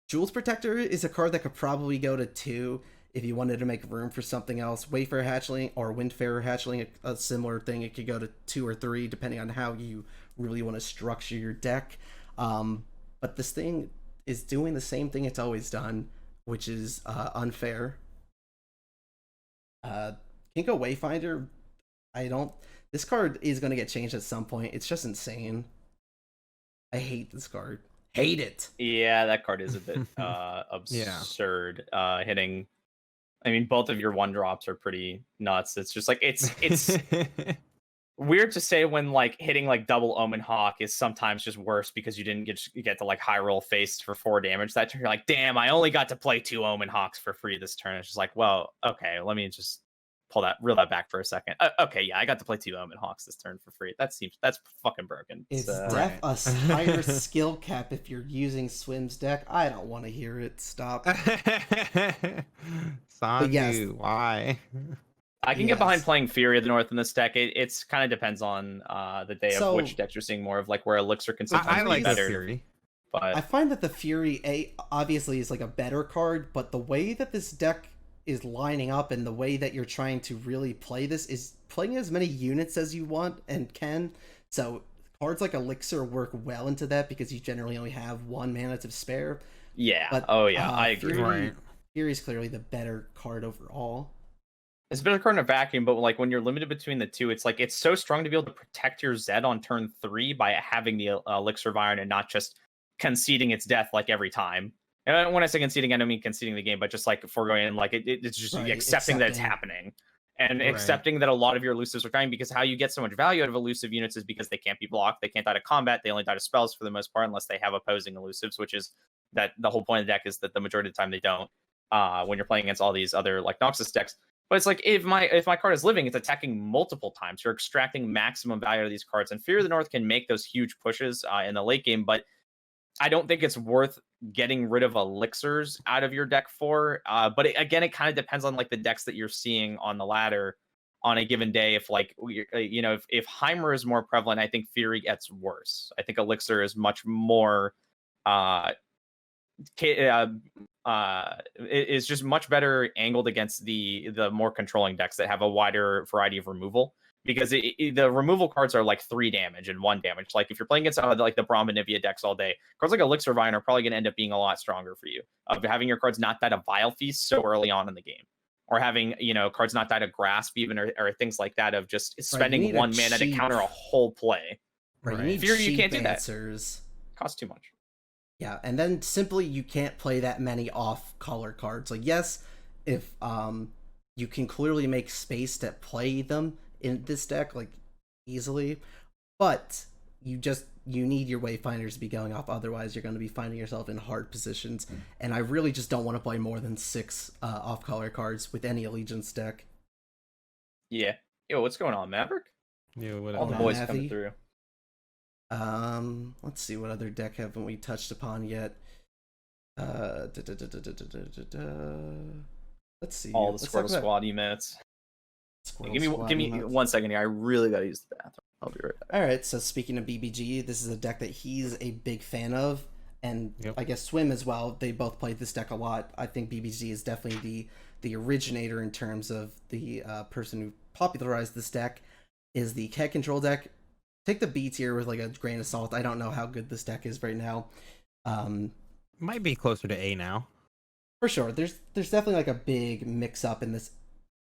Jewels Protector is a card that could probably go to 2 if you wanted to make room for something else. Wayfarer Hatchling or Windfarer Hatchling, a similar thing. It could go to 2 or 3 depending on how you really want to structure your deck. But this thing is doing the same thing it's always done, which is unfair. Kinko Wayfinder, this card is going to get changed at some point. It's just insane. I hate this card. Hate it. Yeah, that card is a bit absurd. Hitting. I mean, both of your 1-drops are pretty nuts. It's just like it's weird to say when like hitting like double Omen Hawk is sometimes just worse because you didn't get to like high roll face for 4 damage that turn. You're like, damn, I only got to play 2 Omen Hawks for free this turn. It's just like, well, okay, let me just reel that back for a second. Okay, yeah, I got to play 2 Omen Hawks this turn for free. That's fucking broken. It's Right. a higher skill cap if you're using Swim's deck. I don't want to hear it. Stop. Sanju, yes. why? I can get behind playing Fury of the North in this deck. It's kind of depends on the day of which decks you're seeing more of, like where Elixir can sometimes I be like the better. Fury. But I find that the Fury obviously is like a better card, but the way that this deck is lining up and the way that you're trying to really play this is playing as many units as you want and can. So cards like Elixir work well into that because you generally only have 1 mana to spare. yeah, But, I agree. Right. Fury is clearly the better card overall. It's a better card in a vacuum, but like when you're limited between the two, it's like it's so strong to be able to protect your Zed on turn 3 by having the Elixir of Iron and not just conceding its death like every time. And when I say conceding, I don't mean conceding the game, but just like foregoing, like it's just Right, accepting that it's accepting. happening and Right. accepting that a lot of your elusives are dying, because how you get so much value out of elusive units is because they can't be blocked, they can't die to combat, they only die to spells for the most part unless they have opposing elusives, which is that the whole point of the deck is that the majority of the time they don't when you're playing against all these other like Noxus decks. But it's like if my card is living, it's attacking multiple times. You're extracting maximum value out of these cards, and Fear of the North can make those huge pushes in the late game, but I don't think it's worth getting rid of elixirs out of your deck for. But again, it kind of depends on like the decks that you're seeing on the ladder on a given day. If like if Heimer is more prevalent, I think Fury gets worse. I think Elixir is much more is just much better angled against the more controlling decks that have a wider variety of removal, because the removal cards are like 3 damage and 1 damage. Like if you're playing against like the Braum and Anivia decks all day, cards like Elixir of Iron are probably going to end up being a lot stronger for you, of having your cards not die to Vile Feast so early on in the game, or having cards not die to Grasp even, or things like that, of just spending 1 mana to counter a whole play. Right. Right. You need Fury, you cheap can't do that. answers. Costs too much. Yeah, and then simply you can't play that many off-color cards. Like, yes, if you can clearly make space to play them in this deck, like, easily, but you need your Wayfinders to be going off, otherwise you're going to be finding yourself in hard positions, and I really just don't want to play more than 6 off-color cards with any Allegiance deck. Yeah. Yo, what's going on, Maverick? Yeah, what All the on, boys Navi. coming through. Let's see, what other deck haven't we touched upon yet? Let's see. All the Let's talk Squirtle about Squad emotes. Squirtle Give Squad me emotes. 1 second here. I really gotta use the bathroom. I'll be right back. All right. So speaking of BBG, this is a deck that he's a big fan of, and I guess Swim as well. They both played this deck a lot. I think BBG is definitely the originator in terms of the person who popularized this deck. Is the Keg Control deck. Take the B tier with like a grain of salt. I don't know how good this deck is right now. Might be closer to A now. For sure. There's definitely like a big mix up in this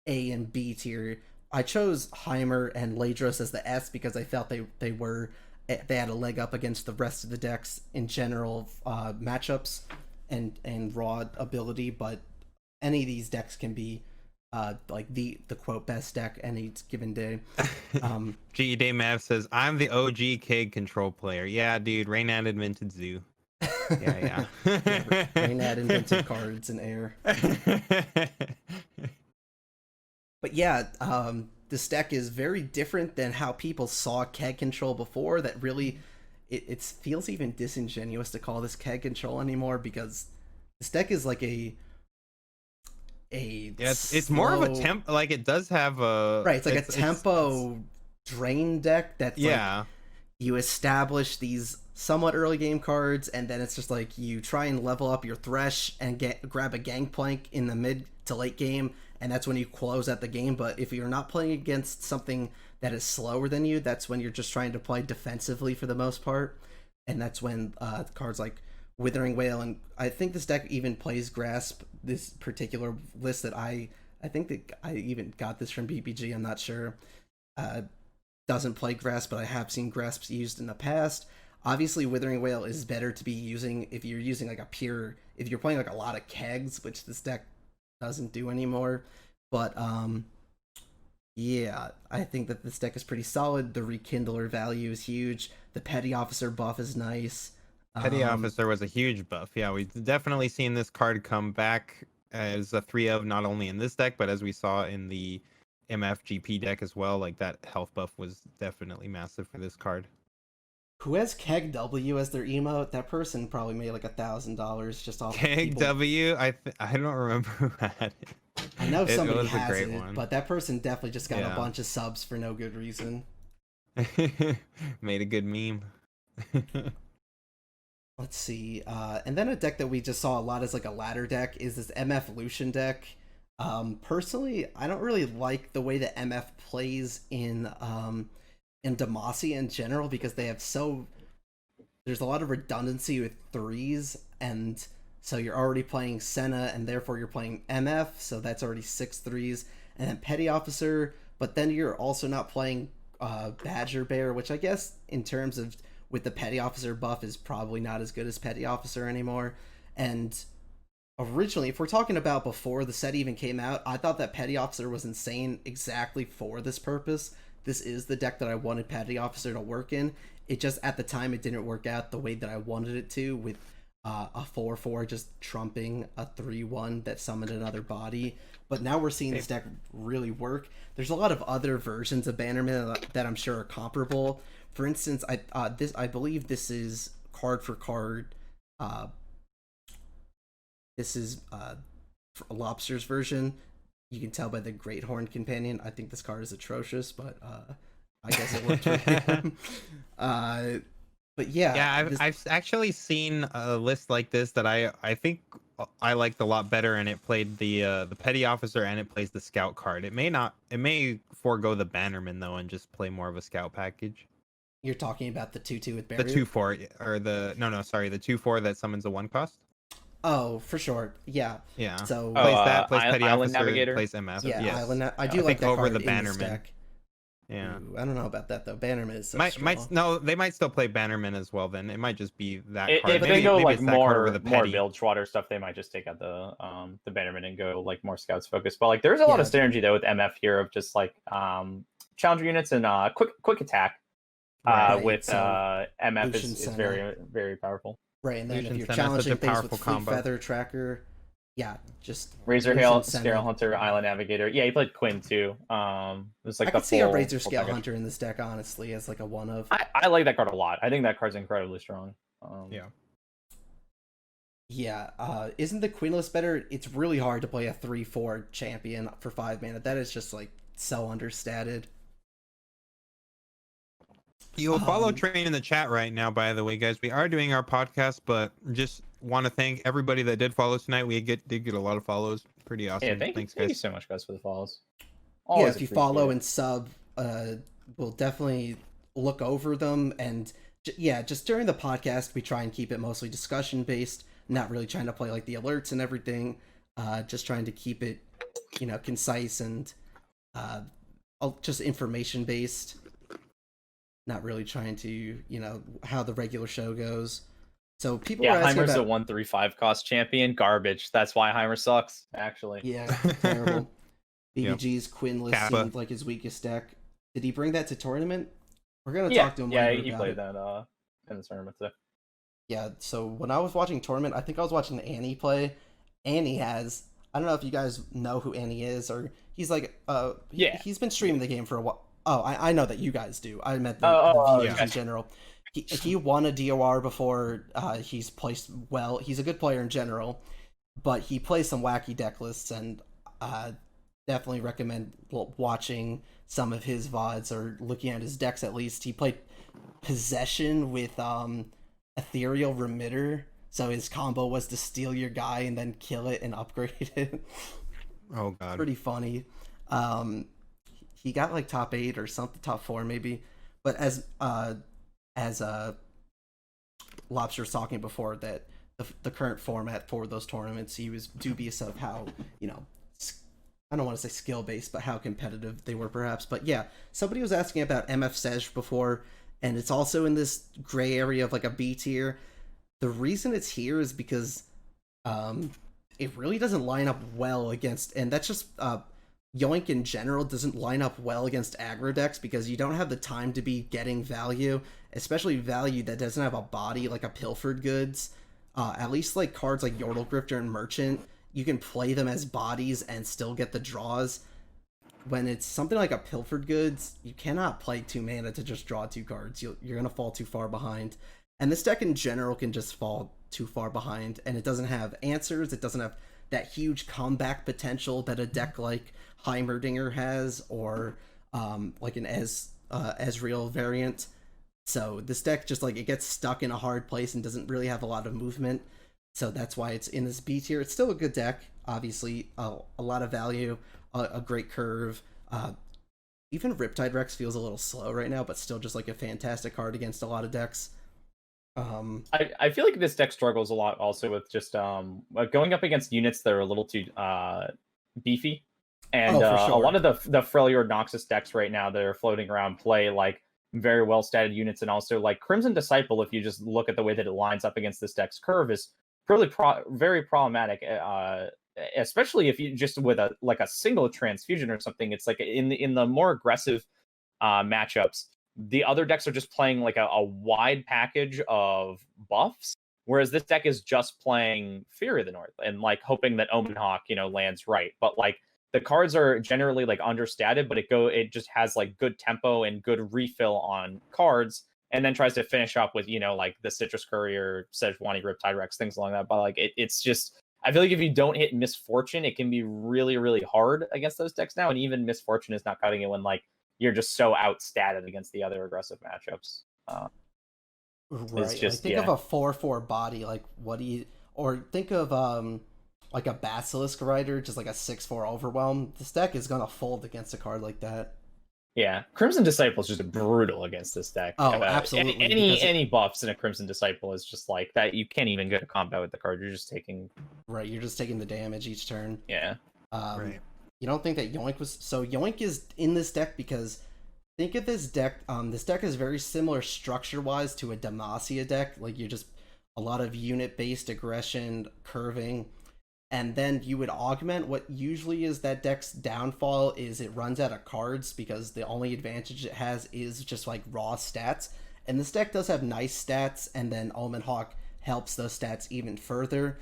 A and B tier. I chose Heimer and Ledros as the S because I felt they had a leg up against the rest of the decks in general matchups and raw ability, but any of these decks can be like the quote best deck any given day. GE Day Mav says, I'm the OG Keg Control player. Yeah, dude, Raynad invented Zoo. Yeah. Raynad invented cards in air. But yeah, this deck is very different than how people saw Keg Control before. That really, it feels even disingenuous to call this Keg Control anymore because this deck is like it's more of a temp. Like it does have a right. It's like a tempo drain deck. That's like you establish these somewhat early game cards, and then it's just like you try and level up your Thresh and grab a Gangplank in the mid to late game, and that's when you close out the game. But if you're not playing against something that is slower than you, that's when you're just trying to play defensively for the most part, and that's when cards like Withering Wail, and I think this deck even plays Grasp. This particular list that I think that I even got this from BBG. I'm not sure. Doesn't play Grasp, but I have seen Grasps used in the past. Obviously, Withering Wail is better to be using if you're using like if you're playing like a lot of kegs, which this deck doesn't do anymore. But yeah, I think that this deck is pretty solid. The Rekindler value is huge. The Petty Officer buff is nice. Petty Officer was a huge buff. Yeah, we've definitely seen this card come back as a 3 of not only in this deck, but as we saw in the MFGP deck as well. Like that health buff was definitely massive for this card. Who has Keg W as their emote? That person probably made like $1,000 just off Keg W. I don't remember who had it. I know somebody has great it, one. but that person definitely just got a bunch of subs for no good reason. Made a good meme. Let's see. And then a deck that we just saw a lot as like a ladder deck is this MF Lucian deck. Personally, I don't really like the way that MF plays in Demacia in general because they have there's a lot of redundancy with threes, and so you're already playing Senna and therefore you're playing MF, so that's already 6 threes, and then Petty Officer, but then you're also not playing Badger Bear, which I guess in terms of with the Petty Officer buff is probably not as good as Petty Officer anymore. And originally, if we're talking about before the set even came out, I thought that Petty Officer was insane exactly for this purpose. This is the deck that I wanted Petty Officer to work in. It just, at the time, it didn't work out the way that I wanted it to, with a 4/4 just trumping a 3/1 that summoned another body. But now we're seeing this deck really work. There's a lot of other versions of Bannerman that I'm sure are comparable. For instance, I believe this is card for card. This is a Lobster's version. You can tell by the Great Horn Companion. I think this card is atrocious, but I guess it worked for him. But yeah, I've actually seen a list like this that I think I liked a lot better, and it played the Petty Officer and it plays the Scout card. It may forego the Bannerman though and just play more of a Scout package. You're talking about the 2/2 with barrier? The 2/4 or the the 2/4 that summons a 1 cost. Oh, for sure. Yeah. Yeah. So plays that, plays Petty Island Officer, Navigator? plays MF. yeah, Yes. Island. I do like that over card the in Bannerman. this deck. Yeah. Ooh, I don't know about that though. Bannerman is so strong. No, they might still play Bannerman as well. Then it might just be that card. If they go maybe like it's that card over more the Petty. build Schwatter stuff, they might just take out the Bannerman and go like more scouts focused. But like there's a lot of synergy though with MF here of just like challenger units and quick attack. With so MF is very, very powerful. Right, and then Lucian if you're Senna, challenging things with combo. Fleet Feather Tracker, yeah, just Razor Hail, Scale Hunter, Island Navigator. Yeah, he played Quinn too. It's like I could see a Razor Scale Hunter in this deck, honestly, as like a one of. I like that card a lot. I think that card's incredibly strong. Yeah. Yeah, isn't the Queenless better? It's really hard to play a 3/4 champion for 5 mana. That is just like so understated. You'll follow Um, Train in the chat right now, by the way, guys. We are doing our podcast, but just want to thank everybody that did follow tonight. We did get a lot of follows. Pretty awesome. Yeah, Thanks, thank you guys. so much, guys, for the follows. yeah, Always if you appreciate follow it. and sub, we'll definitely look over them. And yeah, just during the podcast, we try and keep it mostly discussion based, not really trying to play like the alerts and everything. Just trying to keep it, concise and uh, just information based. Not really trying to, how the regular show goes. So people Yeah, were asking Heimer's about a 135 cost champion. Garbage. That's why Heimer sucks, actually. yeah, terrible. Yep. BBG's Quinless Kappa. seemed like his weakest deck. Did he bring that to tournament? We're gonna Yeah, talk to him yeah, later he about played it. that in the tournament today. Yeah, so when I was watching tournament, I think I was watching Annie play. Annie has, I don't know if you guys know who Annie is, or he's like Yeah. he's been streaming the game for a while. Oh, I know that you guys do. I meant the viewers yeah. in general. He won a DOR before. He's placed well. He's a good player in general, but he plays some wacky deck lists, and definitely recommend watching some of his VODs or looking at his decks at least. He played Possession with Ethereal Remitter, so his combo was to steal your guy and then kill it and upgrade it. Oh god. Pretty funny. He got like top 8 or something, top 4 maybe. But as Lobster was talking before, that the current format for those tournaments, he was dubious of how, I don't want to say skill based, but how competitive they were perhaps. But yeah, somebody was asking about MF Sej before, and it's also in this gray area of like a B tier. The reason it's here is because it really doesn't line up well against, and that's just Yoink in general doesn't line up well against aggro decks because you don't have the time to be getting value, especially value that doesn't have a body like a Pilfered Goods. At least like cards like Yordle Grifter and Merchant, you can play them as bodies and still get the draws. When it's something like a Pilfered Goods, you cannot play 2 mana to just draw 2 cards. You're going to fall too far behind. And this deck in general can just fall too far behind, and it doesn't have answers. It doesn't have that huge comeback potential that a deck like Heimerdinger has, or like an Ezreal variant. So this deck just like it gets stuck in a hard place and doesn't really have a lot of movement. So that's why it's in this B tier. It's still a good deck, obviously, a lot of value, a great curve. Even Riptide Rex feels a little slow right now, but still just like a fantastic card against a lot of decks. I feel like this deck struggles a lot also with just going up against units that are a little too beefy. And for sure. a lot of the Frey Noxus decks right now that are floating around play like very well statted units, and also like Crimson Disciple, if you just look at the way that it lines up against this deck's curve, is very problematic, especially if you just with a single transfusion or something. It's like in the more aggressive matchups, the other decks are just playing like a wide package of buffs, whereas this deck is just playing Fury of the North and like hoping that Omen Hawk lands right. But like the cards are generally like understated, but it just has like good tempo and good refill on cards, and then tries to finish up with like the Citrus Courier, Sejuani, Riptide Rex, things along that. But like it's just, I feel like if you don't hit Misfortune, it can be really, really hard against those decks now. And even Misfortune is not cutting it when like you're just so outstatted against the other aggressive matchups. Right. Just, think of a 4/4 body. Like or think of like a Basilisk Rider, just like a 6/4 Overwhelm. This deck is gonna fold against a card like that. Yeah, Crimson Disciple is just brutal against this deck. Oh, absolutely. Any buffs in a Crimson Disciple is just like that. You can't even get a combat with the card. You're just taking. Right, you're just taking the damage each turn. Yeah. Right. You don't think that Yoink was... So Yoink is in this deck because... Think of this deck... this deck is very similar structure-wise to a Demacia deck. Like, you're just... A lot of unit-based aggression, curving... And then you would augment what usually is that deck's downfall is it runs out of cards because the only advantage it has is just like raw stats. And this deck does have nice stats, and then Omen Hawk helps those stats even further.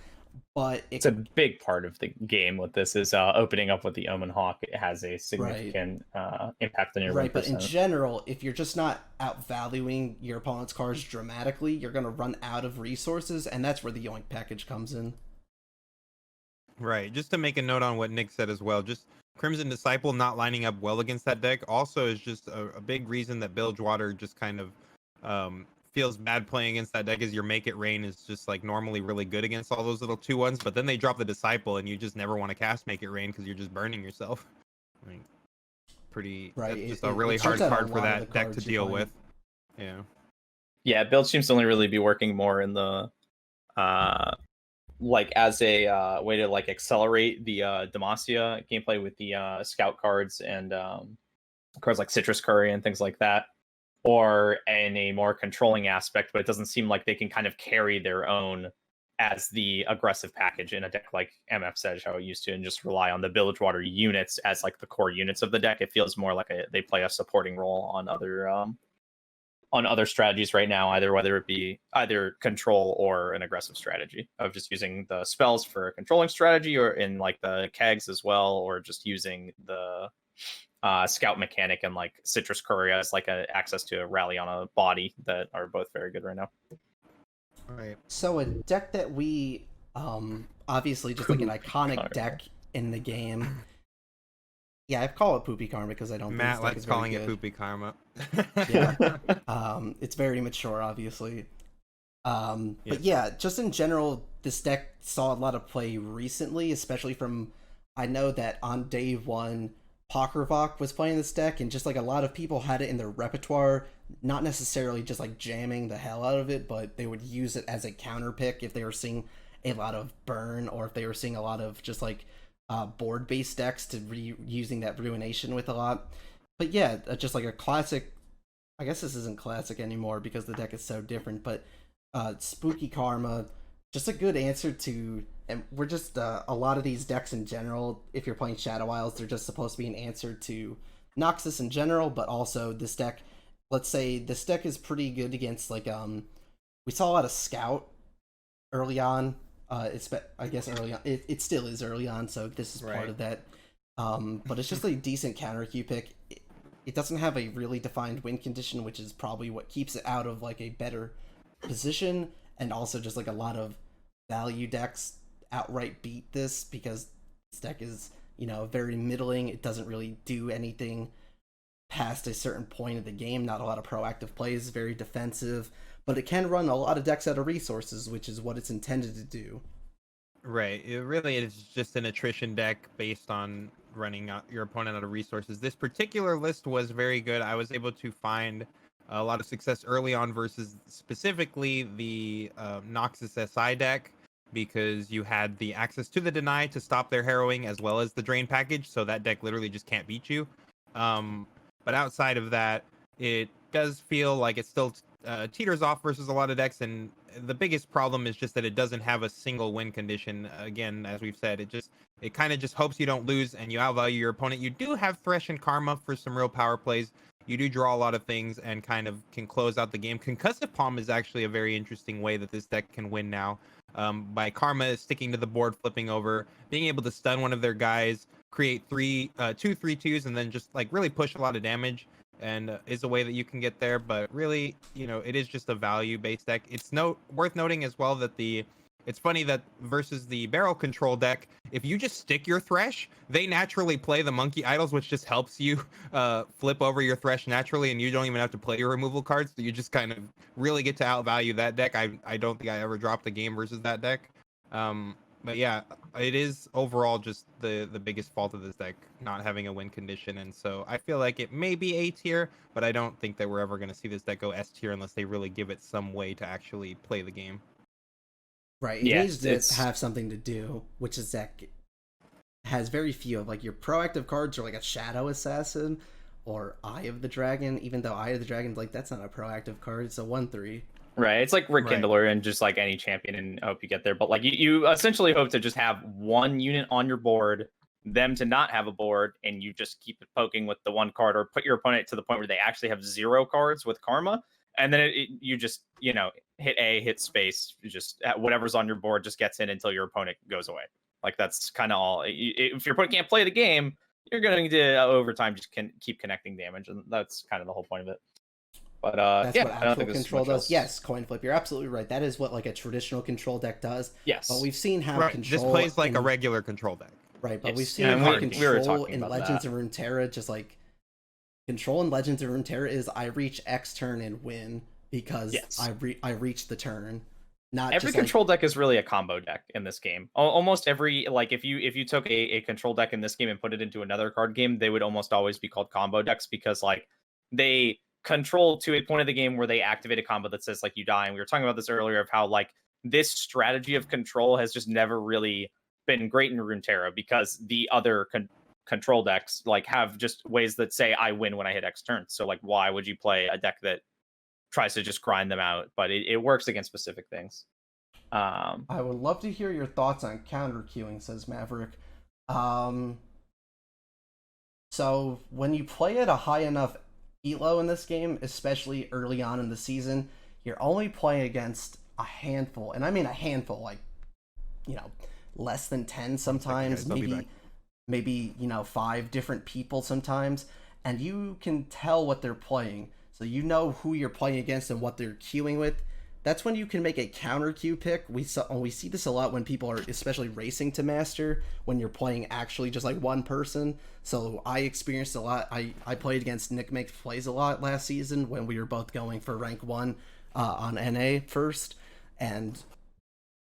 but it's a big part of the game with this is opening up with the Omen Hawk. It has a significant impact on your win but in percent. general, if you're just not outvaluing your opponent's cards dramatically, you're going to run out of resources, and that's where the Yoink package comes in. Right. Just to make a note on what Nick said as well, just Crimson Disciple not lining up well against that deck also is just a big reason that Bilgewater just kind of feels bad playing against that deck. Is your Make It Rain is just like normally really good against all those little 2/1s, but then they drop the Disciple and you just never want to cast Make It Rain because you're just burning yourself. Like, that's just a really hard card for that deck to deal with. Yeah, build seems to only really be working more in the like as a way to like accelerate the Demacia gameplay with the scout cards and cards like Citrus Curry and things like that, or in a more controlling aspect, but it doesn't seem like they can kind of carry their own as the aggressive package in a deck like MF Sedge, how it used to, and just rely on the Bilgewater units as like the core units of the deck. It feels more like they play a supporting role on other strategies right now, either whether it be either control or an aggressive strategy of just using the spells for a controlling strategy, or in like the kegs as well, or just using the scout mechanic and like Citrus Curry as like a access to a rally on a body, that are both very good right now. Right. So a deck that we obviously just like an iconic deck in the game. Yeah, I call it Poopy Karma because I don't think this deck is very calling good. it Poopy Karma. Yeah. It's very mature, obviously. But yeah, just in general, this deck saw a lot of play recently, especially from, I know that on day one, Pokrvok was playing this deck, and just like a lot of people had it in their repertoire, not necessarily just like jamming the hell out of it, but they would use it as a counter pick if they were seeing a lot of burn, or if they were seeing a lot of just like board-based decks to using that Ruination with a lot. But yeah, just like a classic, I guess this isn't classic anymore because the deck is so different, but Spooky Karma, just a good answer to, and we're just a lot of these decks in general, if you're playing Shadow Isles, they're just supposed to be an answer to Noxus in general, but also this deck, let's say this deck is pretty good against like we saw a lot of Scout early on. I guess early on, it still is early on, so this is part of that. But it's just a decent counter queue pick. It doesn't have a really defined win condition, which is probably what keeps it out of like a better position, and also just like a lot of value decks outright beat this because this deck is, you know, very middling. It doesn't really do anything past a certain point of the game. Not a lot of proactive plays, very defensive, but it can run a lot of decks out of resources, which is what it's intended to do. Right. It really is just an attrition deck based on running your opponent out of resources. This particular list was very good. I was able to find a lot of success early on versus specifically the Noxus SI deck, because you had the access to the deny to stop their harrowing as well as the drain package, so that deck literally just can't beat you. But outside of that, it does feel like it still teeters off versus a lot of decks, and the biggest problem is just that it doesn't have a single win condition. Again, as we've said, it kind of just hopes you don't lose and you outvalue your opponent. You do have Thresh and Karma for some real power plays. You do draw a lot of things and kind of can close out the game. Concussive Palm is actually a very interesting way that this deck can win now. By Karma sticking to the board, flipping over, being able to stun one of their guys, create 2/3/2s, and then just like really push a lot of damage, and is a way that you can get there. But really, you know, it is just a value-based deck. It's worth noting as well that it's funny that versus the barrel control deck, if you just stick your Thresh, they naturally play the Monkey Idols, which just helps you flip over your Thresh naturally, and you don't even have to play your removal cards. So you just kind of really get to outvalue that deck. I don't think I ever dropped a game versus that deck. But yeah, it is overall just the biggest fault of this deck, not having a win condition. And so I feel like it may be A tier, but I don't think that we're ever going to see this deck go S tier unless they really give it some way to actually play the game. Right, it needs to have something to do, which is that has very few of like your proactive cards are like a Shadow Assassin or Eye of the Dragon, even though Eye of the Dragon's like, that's not a proactive card, it's a 1/3. Right, it's like Rekindler and just like any champion, and I hope you get there. But like you essentially hope to just have one unit on your board, them to not have a board, and you just keep poking with the one card, or put your opponent to the point where they actually have 0 cards with Karma, and then you just hit A, hit space, just whatever's on your board just gets in until your opponent goes away. Like that's kind of all. If your opponent can't play the game, you're going to over time just keep connecting damage, and that's kind of the whole point of it. But that's yeah, what I don't actual think control does. else. Yes, coin flip. You're absolutely right. That is what like a traditional control deck does. Yes, but we've seen how Right. control This plays like a regular control deck. Right, but Yes. we've seen And how we were control talking in about Legends that. of Runeterra just like control in Legends of Runeterra is I reach X turn and win because I reach the turn. Not every just control deck is really a combo deck in this game. Almost every, like if you took a control deck in this game and put it into another card game, they would almost always be called combo decks because like they control to a point of the game where they activate a combo that says like you die. And we were talking about this earlier of how like this strategy of control has just never really been great in Runeterra because the other control decks like have just ways that say I win when I hit X turns. So like why would you play a deck that tries to just grind them out? But it works against specific things. I would love to hear your thoughts on counter queuing, says Maverick. So when you play at a high enough elo in this game, especially early on in the season, you're only playing against a handful, and I mean a handful, like less than 10 sometimes, maybe 5 different people sometimes, and you can tell what they're playing, so you know who you're playing against and what they're queuing with. That's when you can make a counter queue pick. We see this a lot when people are especially racing to master, when you're playing actually just like one person. So I experienced a lot. I played against Nick Makes Plays a lot last season when we were both going for rank 1 on NA first, and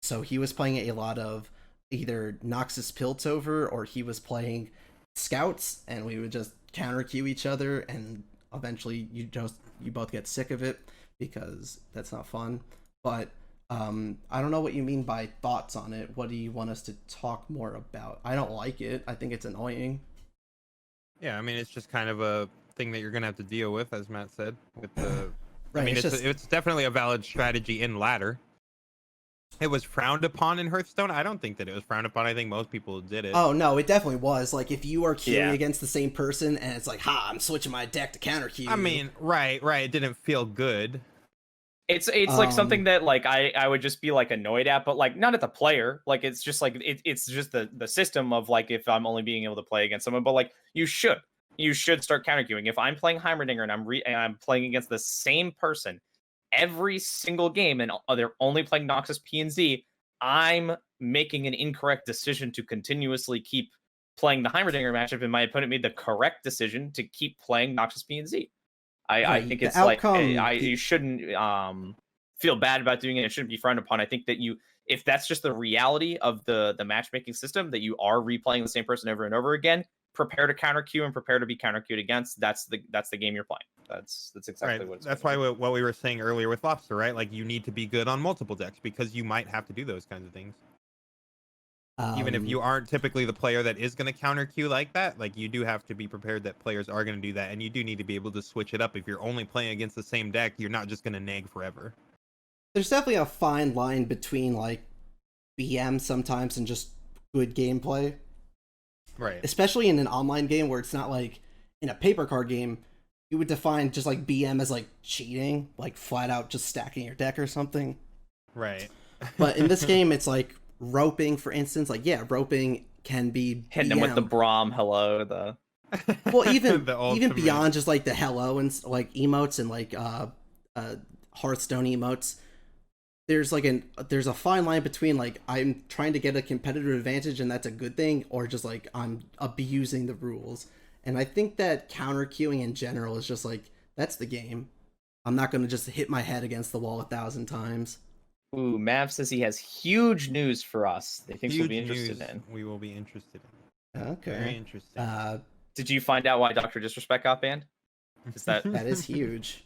so he was playing a lot of either Noxus Piltover or he was playing Scouts, and we would just counter queue each other, and eventually you both get sick of it because that's not fun. But I don't know what you mean by thoughts on it. What do you want us to talk more about? I don't like it. I think it's annoying. Yeah, I mean, it's just kind of a thing that you're going to have to deal with, as Matt said. With the, right, I mean, it's definitely a valid strategy in ladder. It was frowned upon in Hearthstone. I don't think that it was frowned upon. I think most people did it. Oh, no, it definitely was. Like, if you are queuing against the same person and it's like, I'm switching my deck to counter queue. I mean, right. It didn't feel good. It's like something that like I would just be like annoyed at, but like not at the player. Like it's just like it's just the system of like if I'm only being able to play against someone. But like you should start counter queuing. If I'm playing Heimerdinger and I'm playing against the same person every single game and they're only playing Noxus P and Z, I'm making an incorrect decision to continuously keep playing the Heimerdinger matchup, and my opponent made the correct decision to keep playing Noxus P and Z. I think it's outcome, like you shouldn't feel bad about doing it. It shouldn't be frowned upon. I think that if that's just the reality of the matchmaking system, that you are replaying the same person over and over again, prepare to counter queue and prepare to be counter queued against. That's the game you're playing. That's exactly right. what it's that's why what we were saying earlier with Lobster, right? Like you need to be good on multiple decks because you might have to do those kinds of things. Even if you aren't typically the player that is going to counter queue like that, like you do have to be prepared that players are going to do that, and you do need to be able to switch it up. If you're only playing against the same deck, you're not just going to nag forever. There's definitely a fine line between like BM sometimes and just good gameplay. Right. Especially in an online game where it's not like in a paper card game, you would define just like BM as like cheating, like flat out just stacking your deck or something. Right. But in this game, it's like roping, for instance. Like, yeah, roping can be hitting BM. them with the Braum hello, well, even even beyond just like the hello and like emotes and like Hearthstone emotes. There's a fine line between like I'm trying to get a competitive advantage and that's a good thing, or just like I'm abusing the rules. And I think that counter queuing in general is just like that's the game. I'm not going to just hit my head against the wall 1,000 times. Ooh, Mav says he has huge news for us. They think we'll be interested in. We will be interested in. Okay. Very interesting. Did you find out why Dr. Disrespect got banned? Is that is huge.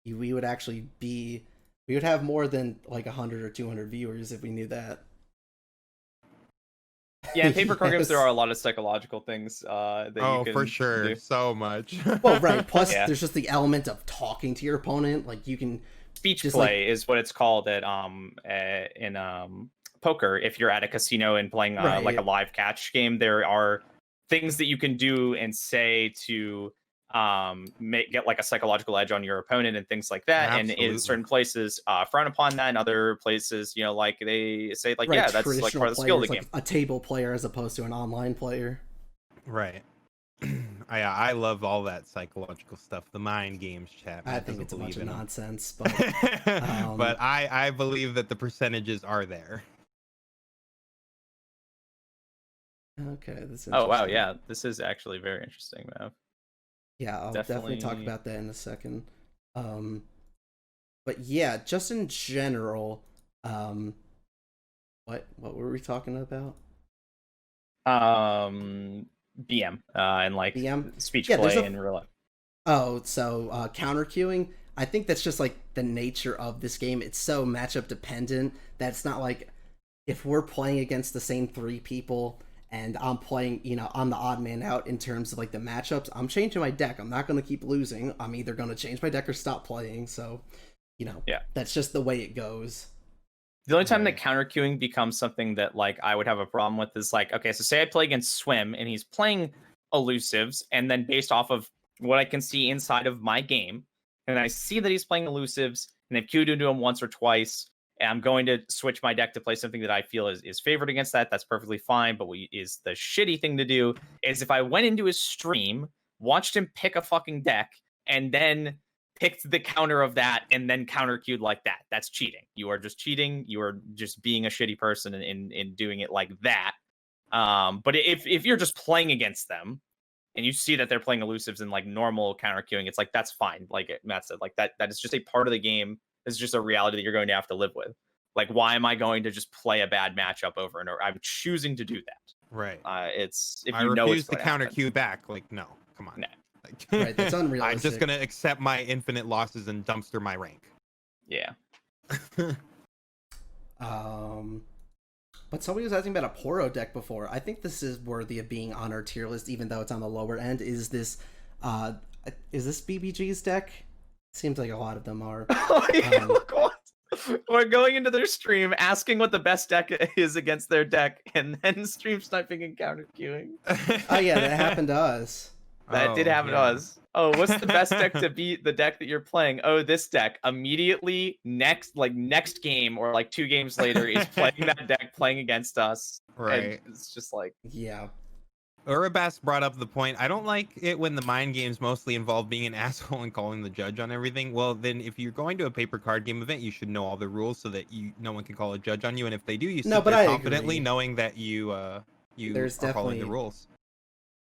We would actually be. We would have more than like 100 or 200 viewers if we knew that. Yeah, in paper card games there are a lot of psychological things that you can for sure do. So much. Well, right. Plus, there's just the element of talking to your opponent. Like you can speech play is what it's called at in poker. If you're at a casino and playing like a live catch game, there are things that you can do and say to get like a psychological edge on your opponent and things like that. Absolutely. And in certain places frown upon that, and other places, you know, like they say like, right, yeah, that's like part of the skill of the game. Like a table player as opposed to an online player. Right. I love all that psychological stuff, the mind games, chat. I think it's a bunch of nonsense, but but I believe that the percentages are there. Okay, this. Oh wow, yeah, this is actually very interesting, man. Yeah, I'll definitely talk about that in a second. But yeah, just in general, what were we talking about? BM and like BM? speech play and real life. Oh, so counter queuing. I think that's just like the nature of this game. It's so matchup dependent that it's not like if we're playing against the same 3 people and I'm playing, you know, I'm the odd man out in terms of like the matchups, I'm changing my deck. I'm not going to keep losing. I'm either going to change my deck or stop playing. So, you know, yeah, that's just the way it goes. The only time that counter queuing becomes something that like I would have a problem with is like, okay, so say I play against Swim and he's playing Elusives, and then based off of what I can see inside of my game, and I see that he's playing Elusives and they've queued into him once or twice, and I'm going to switch my deck to play something that I feel is favored against that. That's perfectly fine. But what is the shitty thing to do is if I went into his stream, watched him pick a fucking deck, and then picked the counter of that and then counter queued like that. That's cheating. You are just cheating. You are just being a shitty person in doing it like that. But if you're just playing against them and you see that they're playing elusives and like normal counter queuing, it's like, that's fine. Like Matt said, like that is just a part of the game. It's just a reality that you're going to have to live with. Like, why am I going to just play a bad matchup over and over? I'm choosing to do that. Right. It's if I you know refuse it's to counter queue back. Like, no, come on. No. Right, that's unrealistic. I'm just gonna accept my infinite losses and dumpster my rank. Yeah. But somebody was asking about a Poro deck before. I think this is worthy of being on our tier list, even though it's on the lower end. Is this BBG's deck? Seems like a lot of them are. Look what? We're going into their stream, asking what the best deck is against their deck, and then stream sniping and counter queuing. Oh yeah, that happened to us. That did happen to us. Oh, what's the best deck to beat the deck that you're playing? Oh, this deck. Immediately next game or like 2 games later is playing that deck, playing against us. Right. And it's just like, yeah. Urabas brought up the point. I don't like it when the mind games mostly involve being an asshole and calling the judge on everything. Well, then if you're going to a paper card game event, you should know all the rules so that no one can call a judge on you. And if they do, you sit there confidently knowing that you are following the rules.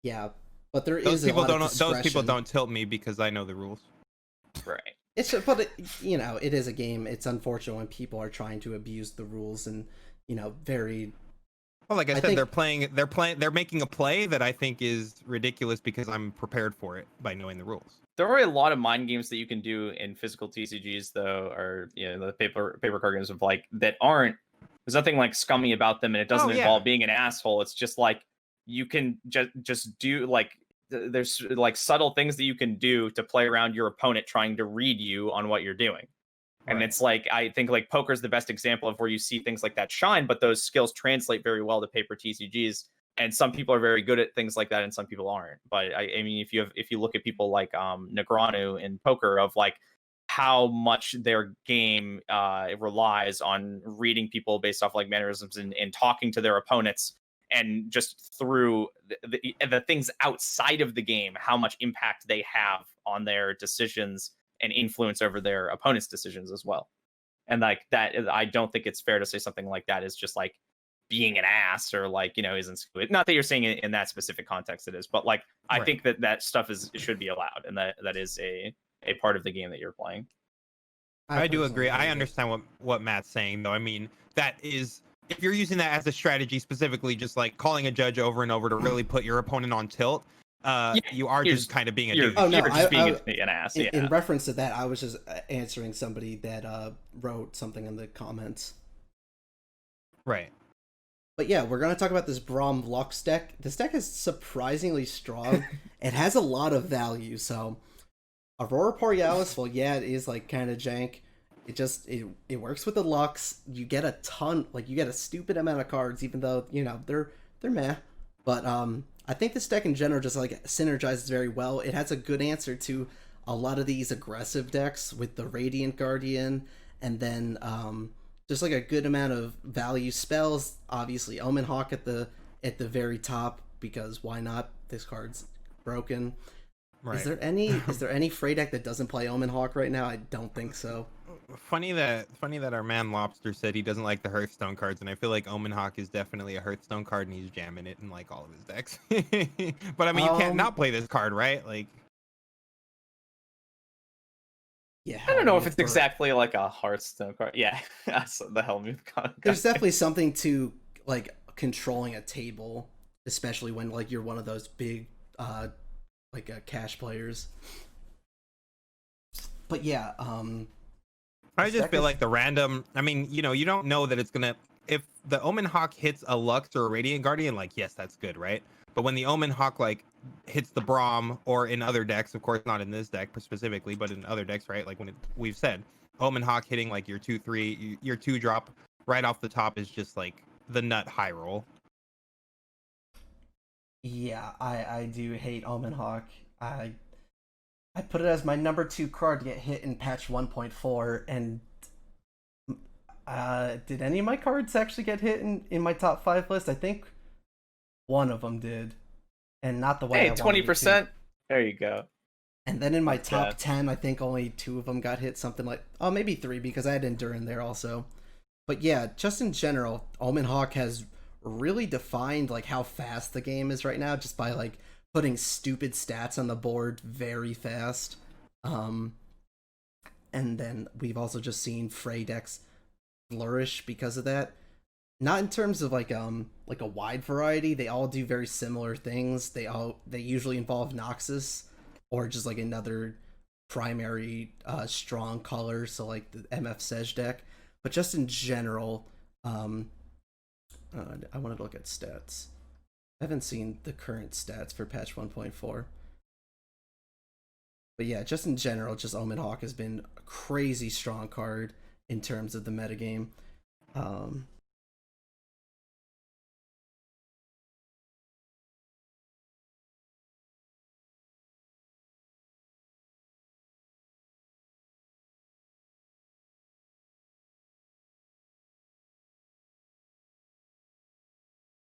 Yeah, but there is a lot of discretion. Those people don't tilt me because I know the rules. Right. You know, it is a game. It's unfortunate when people are trying to abuse the rules and, you know, very. Well, like I said, they're making a play that I think is ridiculous because I'm prepared for it by knowing the rules. There are a lot of mind games that you can do in physical TCGs, though, or the paper card games of like that aren't. There's nothing like scummy about them, and it doesn't involve being an asshole. It's just like you can just do like there's like subtle things that you can do to play around your opponent trying to read you on what you're doing. And it's like, I think like poker is the best example of where you see things like that shine, but those skills translate very well to paper TCGs. And some people are very good at things like that, and some people aren't. But I mean, if you look at people like Negreanu in poker, of like how much their game relies on reading people based off like mannerisms and talking to their opponents, and just through the things outside of the game, how much impact they have on their decisions and influence over their opponent's decisions as well. And like that, I don't think it's fair to say something like that is just like being an ass or like, isn't good. Not that you're saying it in that specific context it is, but like, I think that stuff should be allowed. And that is a part of the game that you're playing. I do agree. I understand what Matt's saying though. I mean, that is, if you're using that as a strategy, specifically just like calling a judge over and over to really put your opponent on tilt, you are just kind of being a douche. Oh no, you're just being an ass. In reference to that, I was just answering somebody that wrote something in the comments. Right. But yeah, we're gonna talk about this Braum Lux deck. This deck is surprisingly strong. It has a lot of value. So Aurora Borealis, well, yeah, it is like kind of jank. It works with the Lux. You get a ton, like you get a stupid amount of cards, even though they're meh. But I think this deck in general just like synergizes very well. It has a good answer to a lot of these aggressive decks with the Radiant Guardian, and then just like a good amount of value spells. Obviously, Omen Hawk at the very top, because why not? This card's broken. Right. Is there any Frey deck that doesn't play Omen Hawk right now? I don't think so. Funny that our man Lobster said he doesn't like the Hearthstone cards, and I feel like Omen Hawk is definitely a Hearthstone card, and he's jamming it in like all of his decks. But I mean, you can't not play this card, right? Like, yeah, I don't know if it's exactly like a Hearthstone card. Yeah, that's the Helmuth card. There's definitely something to like controlling a table, especially when like you're one of those big cash players. But yeah, I just feel like the random. I mean, you know, you don't know that it's gonna. If the Omen Hawk hits a Lux or a Radiant Guardian, like, yes, that's good, right? But when the Omen Hawk like hits the Braum, or in other decks, of course, not in this deck specifically, but in other decks, right? Like when we've said Omen Hawk hitting like your 2/3, your 2-drop right off the top is just like the nut high roll. Yeah, I do hate Omen Hawk. I put it as my number 2 card to get hit in patch 1.4, and did any of my cards actually get hit in my top 5 list? I think one of them did, and not the way. Hey, 20%. There you go. And then in my top 10, I think only 2 of them got hit. Something like, oh, maybe 3, because I had Endure in there also. But yeah, just in general, Omen Hawk has really defined like how fast the game is right now, just by like putting stupid stats on the board very fast. And then we've also just seen Frey decks flourish because of that. Not in terms of like a wide variety. They all do very similar things. They usually involve Noxus, or just like another primary strong color, so like the MF Sej deck. But just in general, I wanted to look at stats. I haven't seen the current stats for patch 1.4. But yeah, just in general, just Omen Hawk has been a crazy strong card in terms of the metagame.